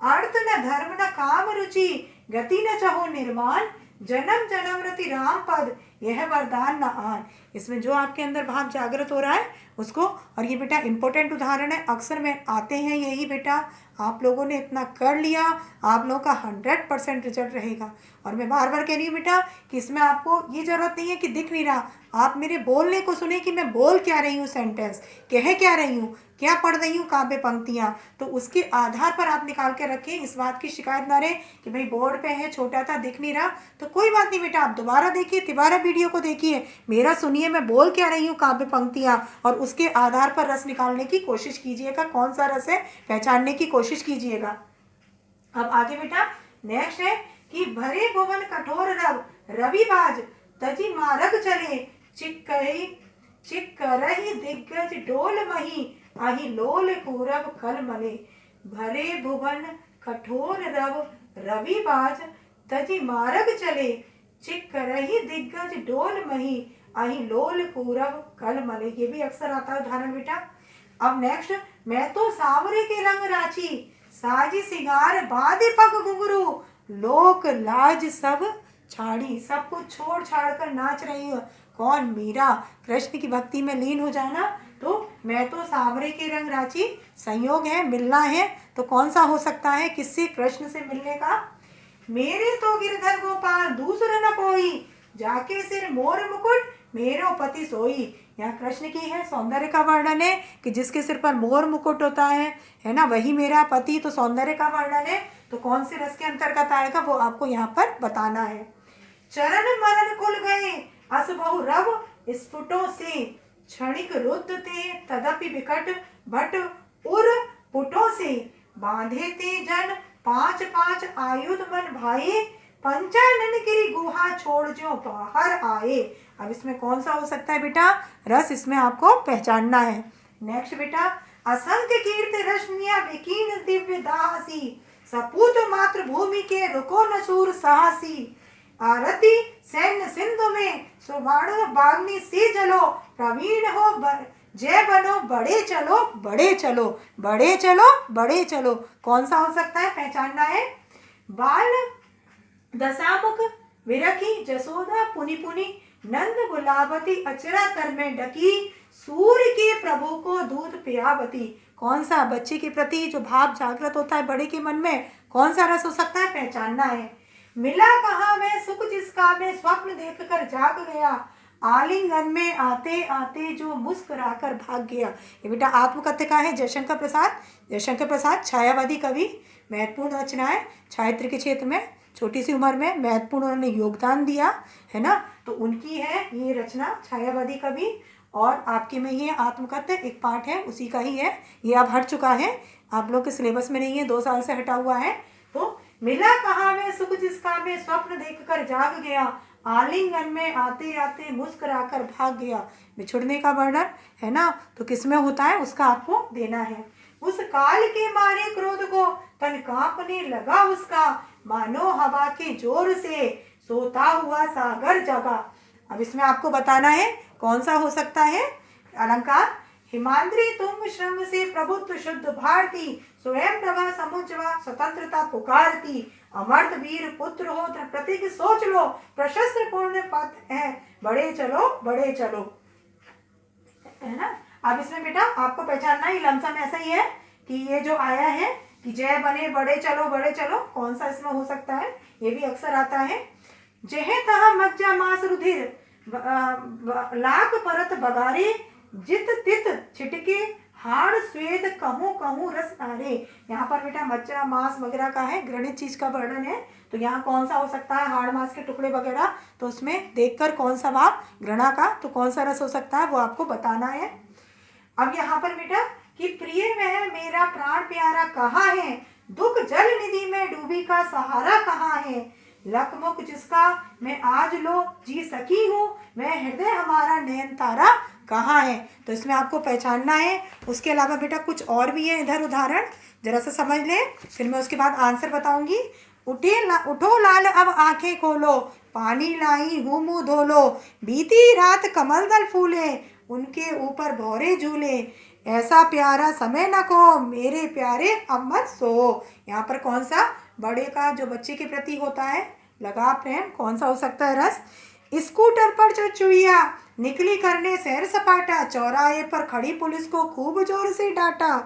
अर्थ न धर्म न काम रुचि, गति न चाहूं निर्वाण, जन्म जन्म रति राम पद, यह वरदान न आन। इसमें जो आपके अंदर भाव जागृत हो रहा है उसको, और ये बेटा इंपॉर्टेंट उदाहरण है, अक्सर में आते हैं यही बेटा। आप लोगों ने इतना कर लिया, आप लोगों का 100% रिजल्ट रहेगा। और मैं बार बार कह रही हूँ बेटा कि इसमें आपको ये जरूरत नहीं है कि दिख नहीं रहा, आप मेरे बोलने को सुने कि मैं बोल क्या रही हूँ, सेंटेंस कह क्या रही हूँ, क्या पढ़ रही हूँ, काव्य पंक्तियाँ, तो उसके आधार पर आप निकाल के रखें। इस बात की शिकायत ना रहे कि भाई बोर्ड पे है, छोटा था, दिख नहीं रहा, तो कोई बात नहीं बेटा, आप दोबारा देखिए, दोबारा वीडियो को देखिए, मेरा सुनिए, मैं बोल क्या रही हूँ, काव्य पंक्तियाँ, और उसके आधार पर रस निकालने की कोशिश कीजिएगा, कौन सा रस है पहचानने की कोशिश कीजिएगा। अब आगे बेटा नेक्स्ट है कि भरे भुवन कठोर रव, रविबाज तजी मारग चले, चिक करही दिग्गज डोल मही, आही लोल पूरब कल मले। भरे भुवन कठोर रव, रविबाज तजी मारग चले, चिक करही दिग्गज डोल मही, आही लोल पूरब कल मले। ये भी अक्सर आता है उदाहरण बेटा। अब नेक्स्ट, मैं तो सांवरे के रंग राची, साजी सिगार बादे पग घुंघरू, लोक लाज सब छाड़ी। सब कुछ छोड़ छाड़ कर नाच रही हूँ, कौन, मीरा। कृष्ण की भक्ति में लीन हो जाना। तो मैं तो सांवरे के रंग राची, संयोग है, मिलना है, तो कौन सा हो सकता है, किससे, कृष्ण से मिलने का। मेरे तो गिरधर गोपाल दूसरा न कोई, जाके सिर मोर मुकुट मेरो पति सोई। यहाँ कृष्ण की है सौंदर्य का वर्णन है कि जिसके सिर पर मोर मुकुट होता है ना, वही मेरा पति, तो सौंदर्य का वर्णन है, तो कौन से रस के अंतर्गत आएगा वो आपको यहाँ पर बताना है। चरण मरण खुल गए अस बहु रव स्फुटों से, क्षणिक रुद्ध ते तदपि विकट भट उर पुटों से, बांधे ते जन पांच पांच आयुध मन भाई, पंचानन गिरी गुहा छोड़ जो बाहर आए। अब इसमें कौन सा हो सकता है बेटा रस, इसमें आपको पहचानना है। नेक्स्ट बेटा, असंख्य कीर्ति रश्मिया विकीर्ण दिव्य दासी, सपूत मातृभूमि के रुको न शूर साहसी, आरती सैन्य सिंधु में सुबाणु बाग्नि से जलो, प्रवीण हो जय बनो बड़े चलो बड़े चलो बड़े चलो बड़े चलो। कौन सा हो सकता है, पहचानना है। बाल दशामुख विरखी जसोदा पुनि पुनि, नंद गुलाबती अचरा तर में डकी, सूर्य के प्रभु को दूध पियावती। कौन सा, बच्चे के प्रति जो भाव जागृत होता है बड़े के मन में, कौन सा रस हो सकता है, पहचानना है। मिला कहाँ वह सुख जिसका मैं स्वप्न देखकर जाग गया, आलिंगन में आते आते जो मुस्कुराकर भाग गया। ये बेटा आत्मकथा है, जयशंकर प्रसाद छायावादी कवि, महत्वपूर्ण रचनाएं छायाचित्र के क्षेत्र में छोटी सी उम्र में महत्वपूर्ण उन्होंने योगदान दिया है ना, तो उनकी है ये रचना छायावादी कवि। और आपके में ये आत्मकथा एक पार्ट है, उसी का ही है, ये अब हट चुका है, आप लोग के सिलेबस में नहीं है, 2 साल से हटा हुआ है। तो मिला कहाँ में सुख जिसका मैं स्वप्न देखकर जाग गया, आलिंगन में आते आते मुस्कुराकर भाग गया। बिछुड़ने का वर्णन है ना, तो किसमें होता है उसका आपको देना है। उस काल के मारे क्रोध को तन कांपने लगा उसका, मानो हवा के जोर से सोता हुआ सागर जगा। अब इसमें आपको बताना है कौन सा हो सकता है अलंकार। हिमाद्री तुंग श्रम से प्रबुद्ध शुद्ध भारती, स्वयं प्रभा समुज्ज्वला स्वतंत्रता पुकारती, अमर्त वीर पुत्र हो प्रतीक सोच लो, प्रशस्त्र पूर्ण पथ है, बढ़े चलो, है ना। अब इसमें बेटा आपको पहचानना ही लमसम ऐसा ही है कि ये जो आया है कि जय बने बढ़े चलो, कौन सा इसमें हो सकता है, ये भी अक्सर आता है। जहे तहा मज्जा मास रुधिर, लाख परत बगारे, जित तित छिटके, हाड़ स्वेद कहूँ रस नारे। यहाँ पर बेटा मज्जा मांस वगैरह का है, घृणित चीज का वर्णन है, तो यहाँ कौन सा हो सकता है, हाड़ मांस के टुकड़े वगैरह, तो उसमें देखकर कौन सा भाव घृणा का, तो कौन सा रस हो सकता है वो आपको बताना है। अब यहाँ पर बेटा कि प्रिय वह मेरा प्राण प्यारा कहाँ है, दुख जल निधि में डूबी का सहारा कहाँ है, लकमुख जिसका मैं आज लो जी सकी हूँ, वह हृदय हमारा नयन तारा कहाँ है। तो इसमें आपको पहचानना है। उसके अलावा बेटा कुछ और भी है इधर उदाहरण, जरा सा समझ लें, फिर मैं उसके बाद आंसर बताऊंगी। उठो लाल अब आंखें खोलो, पानी लाई हूँ मुँह धोलो, बीती रात कमल दल फूले, उनके ऊपर भौरे झूले, ऐसा प्यारा समय न को मेरे प्यारे अब मत सो। यहाँ पर कौन सा बड़े का जो बच्चे के प्रति होता है लगाव प्रेम, कौन सा हो सकता है रस। स्कूटर पर जो चुईया निकली करने सैर सपाटा, चौराहे पर खड़ी पुलिस को खूब जोर से डांटा,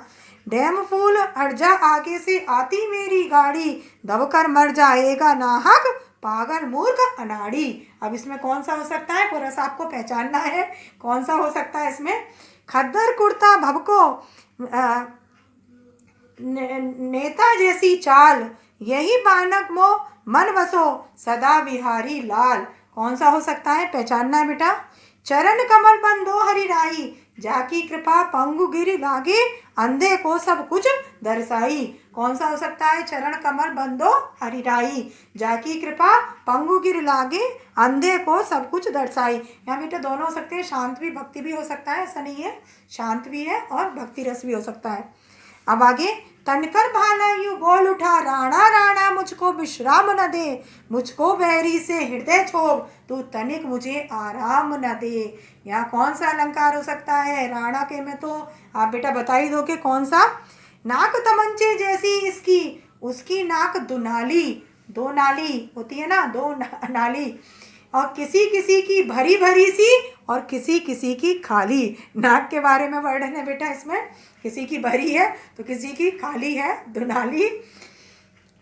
डैम फूल अर्जा आगे से आती मेरी गाड़ी, दबकर मर जाएगा नाहक पागल मूर्ख अनाड़ी। अब इसमें कौन सा हो सकता है, वो रस आपको पहचानना है, कौन सा हो सकता है इसमें। खद्दर कुर्ता भबको, नेता जैसी चाल, यही बानक मो मन बसो सदा बिहारी लाल, कौन सा हो सकता है, पहचानना है बेटा। चरण कमल बंदो हरि राही, जाकी कृपा पंगु गिर लागे, अंधे को सब कुछ दर्शाई, कौन सा हो सकता है, चरण कमल बंदो हरि राही, जाकी कृपा पंगु गिर लागे, अंधे को सब कुछ दर्शाई। यहाँ बेटा दोनों हो सकते हैं, शांत भी भक्ति भी हो सकता है, ऐसा नहीं है, शांत भी है और भक्ति रस भी हो सकता है। अब आगे, तनकर भाला यूं बोल उठा, राणा राणा मुझको विश्राम न दे, मुझको बैरी से हृदय छोड़, तू तनिक मुझे आराम न दे। यहाँ कौन सा अलंकार हो सकता है, राणा के में तो आप बेटा बता ही दो कि कौन सा। नाक तमंचे जैसी इसकी, उसकी नाक दुनाली, दो नाली होती है ना, दो नाली, और किसी किसी की भरी भरी सी और किसी किसी की खाली। नाक के बारे में वर्णन है बेटा इसमें, किसी की भरी है तो किसी की खाली है, दुनाली।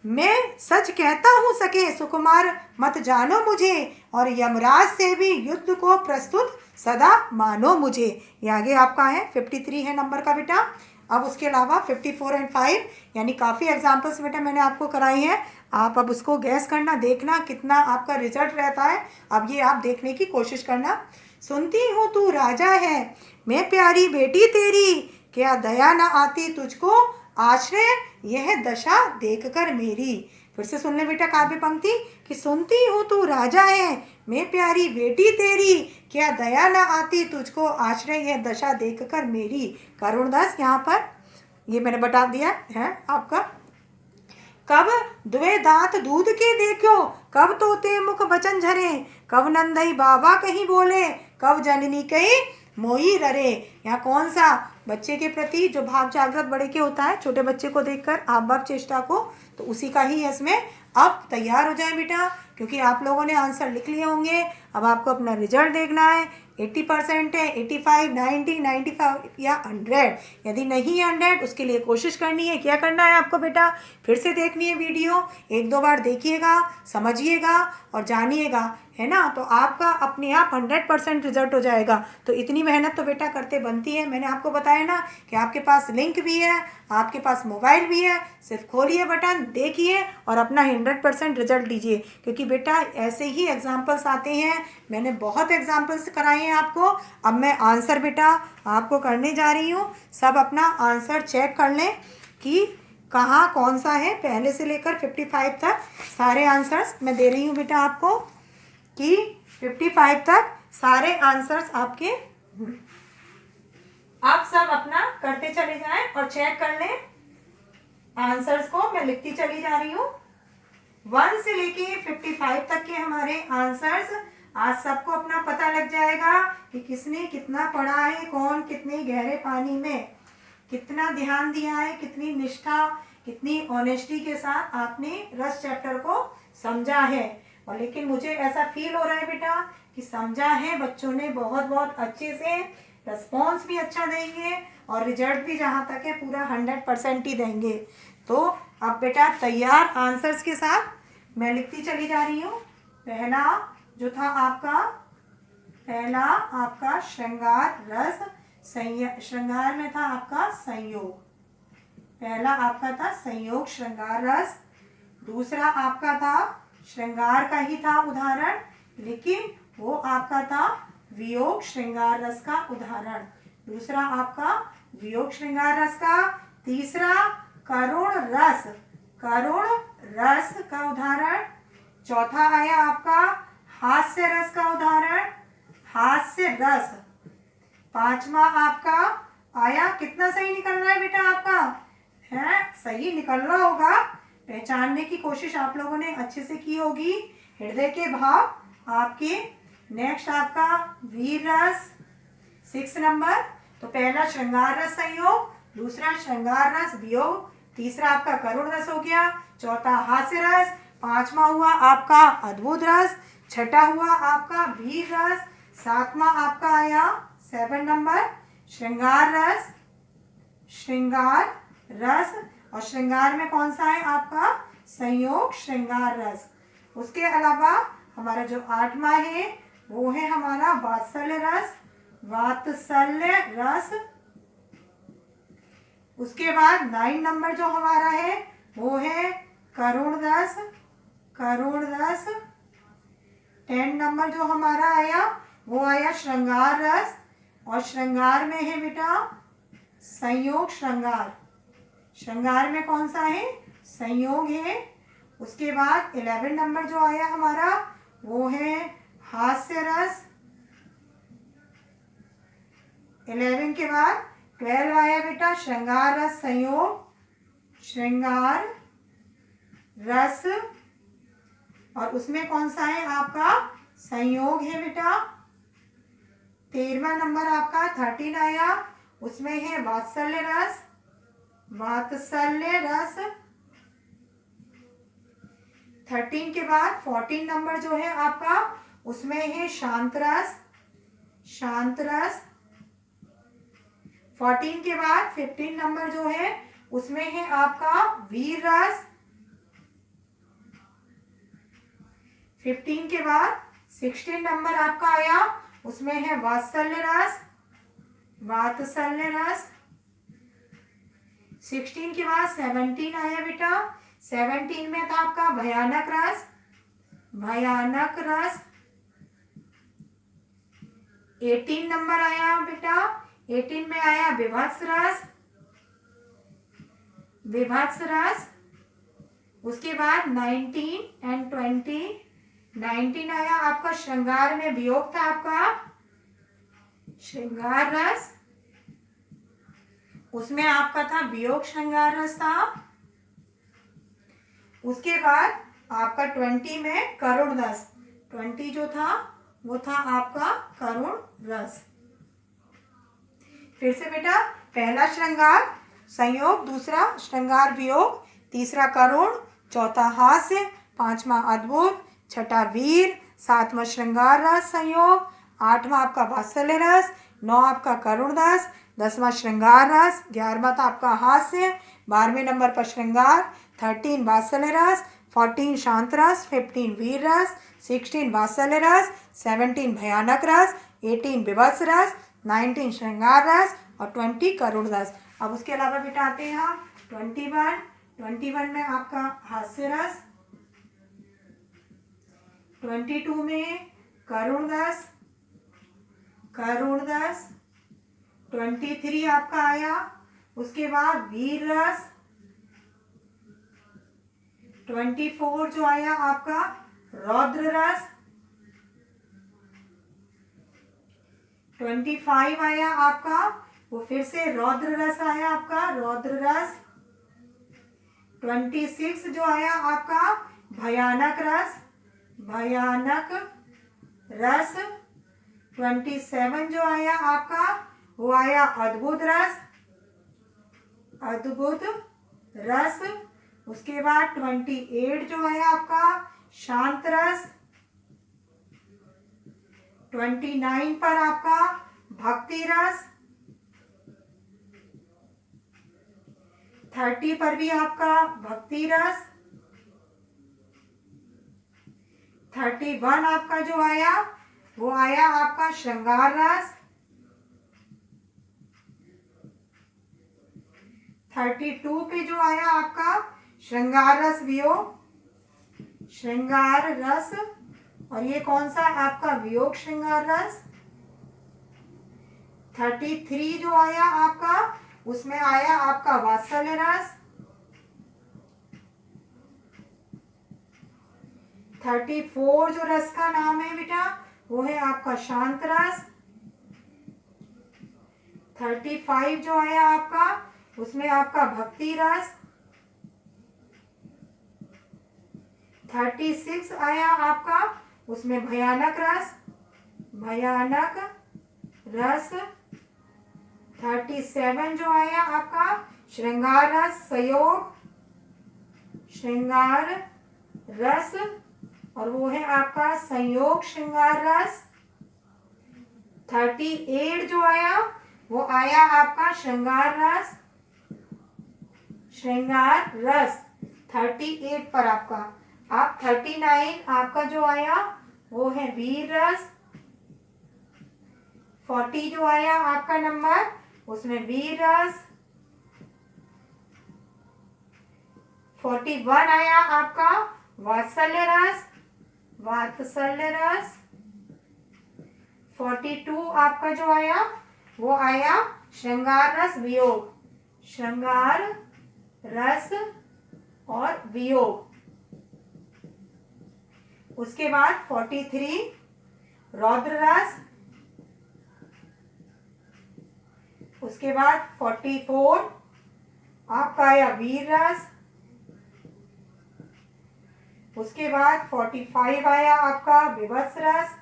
मैं सच कहता हूँ सके सुकुमार मत जानो मुझे, और यमराज से भी युद्ध को प्रस्तुत सदा मानो मुझे। ये आगे आपका है 53 है नंबर का बेटा। अब उसके अलावा 54 और 5 यानी काफ़ी एग्जाम्पल्स बेटा मैंने आपको कराई हैं। आप अब उसको गैस करना, देखना कितना आपका रिजल्ट रहता है, अब ये आप देखने की कोशिश करना। सुनती हूँ तू राजा है, मैं प्यारी बेटी तेरी, क्या दया न आती तुझको आश्रय यह दशा देखकर मेरी। फिर से सुन ले बेटा काव्य पंक्ति कि सुनती हूँ तू राजा है, मैं प्यारी बेटी तेरी, क्या दया न आती तुझको आश्रय यह दशा देखकर मेरी। करुण दास यहाँ पर ये मैंने बता दिया है आपका। कब दुए दांत दूध के देखो, कब तोते मुख बचन झरे, कब नंदई बाबा कहीं बोले, कब जननी कहीं मोई ररे। यहाँ कौन सा बच्चे के प्रति जो भाव जागृत बड़े के होता है, छोटे बच्चे को देखकर आप बाप चेष्टा को, तो उसी का ही है इसमें। अब तैयार हो जाए बेटा, क्योंकि आप लोगों ने आंसर लिख लिए होंगे। अब आपको अपना रिजल्ट देखना है, 80% है, 85, 90, 95 या 100। यदि नहीं है 100 उसके लिए कोशिश करनी है। क्या करना है आपको बेटा, फिर से देखनी है वीडियो, 1-2 बार देखिएगा, समझिएगा और जानिएगा, है ना। तो आपका अपने आप 100% रिजल्ट हो जाएगा। तो इतनी मेहनत तो बेटा करते बनती है। मैंने आपको बताया ना कि आपके पास लिंक भी है, आपके पास मोबाइल भी है, सिर्फ खोलिए बटन, देखिए और अपना 100% रिजल्ट लीजिए। क्योंकि बेटा ऐसे ही एग्जाम्पल्स आते हैं, मैंने बहुत एग्जाम्पल्स कराए हैं आपको। अब मैं आंसर बेटा आपको करने जा रही हूँ। सब अपना आंसर चेक कर लें कि कहाँ कौन सा है, पहले से लेकर 55 तक सारे आंसर्स मैं दे रही हूँ बेटा आपको, कि 55 तक सारे आंसर्स आपके। आप सब अपना करते चले जाएं और चेक कर लें आंसर्स को। मैं लिखती चली जा रही हूँ। 1 से लेके 55 तक के हमारे आंसर्स आज सबको अपना पता लग जाएगा कि किसने कितना पढ़ा है, कौन कितने गहरे पानी में कितना ध्यान दिया है, कितनी निष्ठा, कितनी ऑनेस्टी के साथ आपने रस चैप्टर को समझा है। और लेकिन मुझे ऐसा फील हो रहा है बेटा कि समझा है बच्चों ने बहुत बहुत अच्छे से, रिस्पॉन्स भी अच्छा देंगे और रिजल्ट भी जहाँ तक है पूरा 100% ही देंगे। तो अब बेटा तैयार आंसर्स के साथ मैं लिखती चली जा रही हूँ। पहला जो था आपका, पहला आपका श्रृंगार रस, श्रृंगार में था आपका संयोग, पहला आपका था संयोग श्रृंगार रस। दूसरा आपका था श्रृंगार का ही था उदाहरण, लेकिन वो आपका था वियोग श्रृंगार रस का उदाहरण। दूसरा आपका वियोग श्रृंगार रस का। तीसरा करुण रस, करुण रस का उदाहरण। चौथा आया आपका हास्य रस का उदाहरण, हास्य रस। पांचवा आपका आया, कितना सही निकल रहा है बेटा आपका? है सही निकल रहा होगा, पहचानने की कोशिश आप लोगों ने अच्छे से की होगी, हृदय के भाव आपके। नेक्स्ट आपका वीर रस 6 नंबर। तो पहला श्रृंगार रस संयोग, दूसरा श्रृंगार रस वियोग, तीसरा आपका करुण रस हो गया, चौथा हास्य रस, पांचवा हुआ आपका अद्भुत रस, छठा हुआ आपका वीर रस, सातवां आपका आया 7 नंबर श्रृंगार रस, श्रृंगार रस। और श्रृंगार में कौन सा है आपका? संयोग श्रृंगार रस। उसके अलावा हमारा जो 8वां है वो है हमारा वात्सल्य रस, वात्सल्य रस। उसके बाद 9 नंबर जो हमारा है वो है करुण रस, करुण रस। 10 नंबर जो हमारा आया वो आया श्रृंगार रस, और श्रृंगार में है बेटा संयोग श्रृंगार, श्रृंगार में कौन सा है? संयोग है। उसके बाद 11 नंबर जो आया हमारा वो है हास्य रस। 11 के बाद 12 आया बेटा श्रृंगार रस संयोग, श्रृंगार रस, और उसमें कौन सा है आपका? संयोग है बेटा। 13वां नंबर आपका 13 आया, उसमें है वात्सल्य रस, वात्सल्य रस। 13 के बाद 14 नंबर जो है आपका उसमें है शांत रस, शांत रस। 14 के बाद 15 नंबर जो है उसमें है आपका वीर रस। 15 के बाद 16 नंबर आपका आया, उसमें है वात्सल्य रस, वात्सल्य रस। 16 के बाद 17 आया बेटा, 17 में था आपका भयानक रस, भयानक रस। 18 नंबर आया बेटा, 18 में आया विभत्स रस, विभत्स रस। उसके बाद 19 एंड 20, 19 आया आपका श्रृंगार में वियोग था आपका श्रृंगार रस, उसमें आपका था वियोग श्रृंगार रस था। उसके बाद आपका 20 में करुण रस, 20 जो था वो था आपका करुण रस। फिर से बेटा, पहला श्रृंगार संयोग, दूसरा श्रृंगार वियोग, तीसरा करुण, चौथा हास्य, पांचवा अद्भुत, छठा वीर, सातवां श्रृंगार रस संयोग, आठवां आपका वात्सल्य रस, 9 आपका करुण रस, 10वां श्रृंगार रस, 11वां था आपका हास्य, 12वें नंबर पर श्रृंगार, 13 वात्सल्य रस, 14 शांत रस, 15 वीर रस, 16 वात्सल्य रस, 17 भयानक रस, 18 विभत्स रस, 19 श्रृंगार रस और 20 करुण रस। अब उसके अलावा बेटा आते हैं हम 21 में आपका हास्य रस, 22 में करुण रस, करुण रस। 23 आपका आया, उसके बाद वीर रस। 24 जो आया आपका रौद्र रस। 25 आया आपका वो फिर से रौद्र रस आया आपका रौद्र रस। 26 जो आया आपका भयानक रस, भयानक रस। 27 जो आया आपका वो आया अद्भुत रस, अद्भुत रस। उसके बाद 28 जो आया आपका शांत रस। 29 पर आपका भक्ति रस। 30 पर भी आपका भक्ति रस। 31 आपका जो आया वो आया आपका श्रृंगार रस। 32 पे जो आया आपका श्रृंगार रस वियोग, श्रृंगार रस। और ये कौन सा आपका वियोग श्रृंगार रस। 33 जो आया आपका उसमें आया आपका वात्सल्य रस। 34 जो रस का नाम है बेटा वो है आपका शांत रस। 35 जो आया आपका उसमें आपका भक्ति रस। 36 आया आपका उसमें भयानक रस, भयानक रस। 37 जो आया आपका श्रृंगार रस संयोग, श्रृंगार रस। और वो है आपका संयोग श्रृंगार रस। 38 जो आया वो आया आपका श्रृंगार रस, श्रृंगार रस। 38 पर आपका आप 39 आपका जो आया वो है वीर रस। 40 जो आया आपका नंबर उसमें वीर रस। 41 आया आपका वात्सल्य रस, वात्सल्य रस। 42 आपका जो आया वो आया श्रृंगार रस वियोग, श्रृंगार रस और वियोग। उसके बाद 43 रौद्र रस। उसके बाद 44 आपका आया वीर रस। उसके बाद 45 आया आपका विवश रस।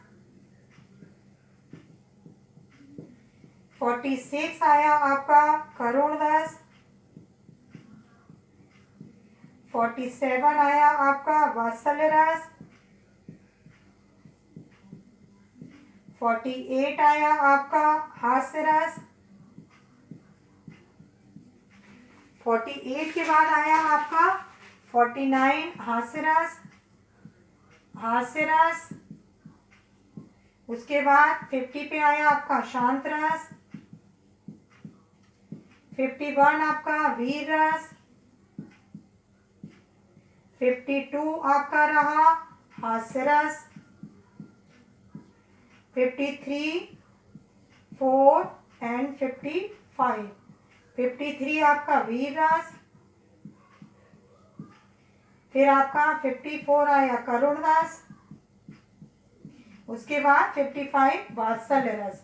46 आया आपका करुण रस। 47 आया आपका वात्सल्य रस। 48 आया आपका हास्य रस। 48 के बाद आया आपका 49 हास्य रस, हास्य रस। उसके बाद 50 पे आया आपका शांत रस। 51 आपका वीर रस। 52 आपका रहा हास्य रस। 53, 4 एंड 55। 53 आपका वीर रस। फिर आपका 54 आया करुण रस। उसके बाद 55 वात्सल्य रस।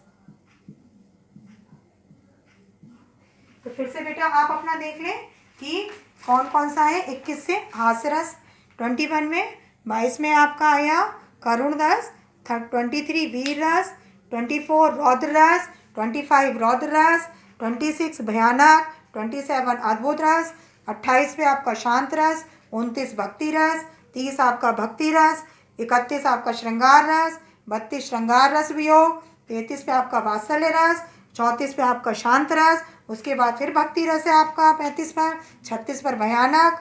तो फिर से बेटा आप अपना देख लें कि कौन कौन सा है। 21 से हास्य रस, 21 में 22 में आपका आया करुण रस, 23 वीर रस, 24 रौद्र रस, 25 रौद्र रस, 26 भयानक, 27 अद्भुत रस, 28 पे आपका शांत रस, 29 भक्ति रस, 30 आपका भक्ति रस, 31 आपका श्रृंगार रस, 32 श्रृंगार रस वियोग, 33 पे आपका वात्सल्य रस, 34 पे आपका शांत रस। उसके बाद फिर भक्ति रस है आपका 35 पर, 36 पर भयानक,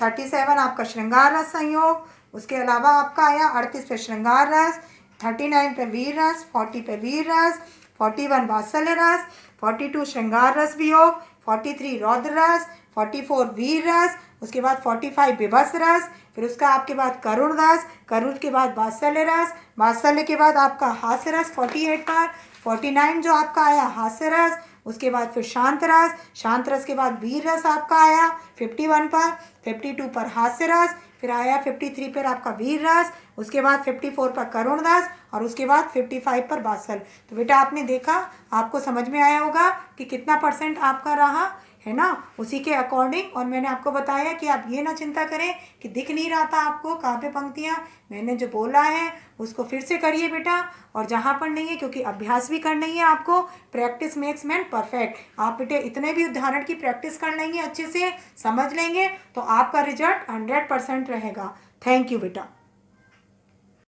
37 आपका श्रृंगार रस संयोग। उसके अलावा आपका आया 38 पे श्रृंगार रस, 39 पे वीर रस, 40 पे वीर रस, 41 वात्सल्य रस, 42 श्रृंगार रस वियोग, 43 रौद्र रस, 44 वीर रस। उसके बाद 45 विभस रस। फिर उसका आपके बाद करुण रस, करुण के बाद वात्सल्य रस, वात्सल्य के बाद आपका हास्य रस 48 पर, 49 जो आपका आया हास्य रस। उसके बाद फिर शांत रस, शांत रस के बाद वीर रस आपका आया 51 पर, 52 पर हास्य रस, फिर आया 53 पर आपका वीर रस। उसके बाद 54 पर करुण रस और उसके बाद 55 पर वात्सल्य। तो बेटा आपने देखा, आपको समझ में आया होगा कि कितना % आपका रहा है ना, उसी के अकॉर्डिंग। और मैंने आपको बताया कि आप ये ना चिंता करें कि दिख नहीं रहा था आपको कहाँ पे पंक्तियाँ, मैंने जो बोला है उसको फिर से करिए बेटा। और जहाँ पर नहीं है, क्योंकि अभ्यास भी करना ही है आपको, प्रैक्टिस मेक्स मैन परफेक्ट। आप बेटे इतने भी उदाहरण की प्रैक्टिस कर लेंगे, अच्छे से समझ लेंगे, तो आपका रिजल्ट 100% रहेगा। थैंक यू बेटा।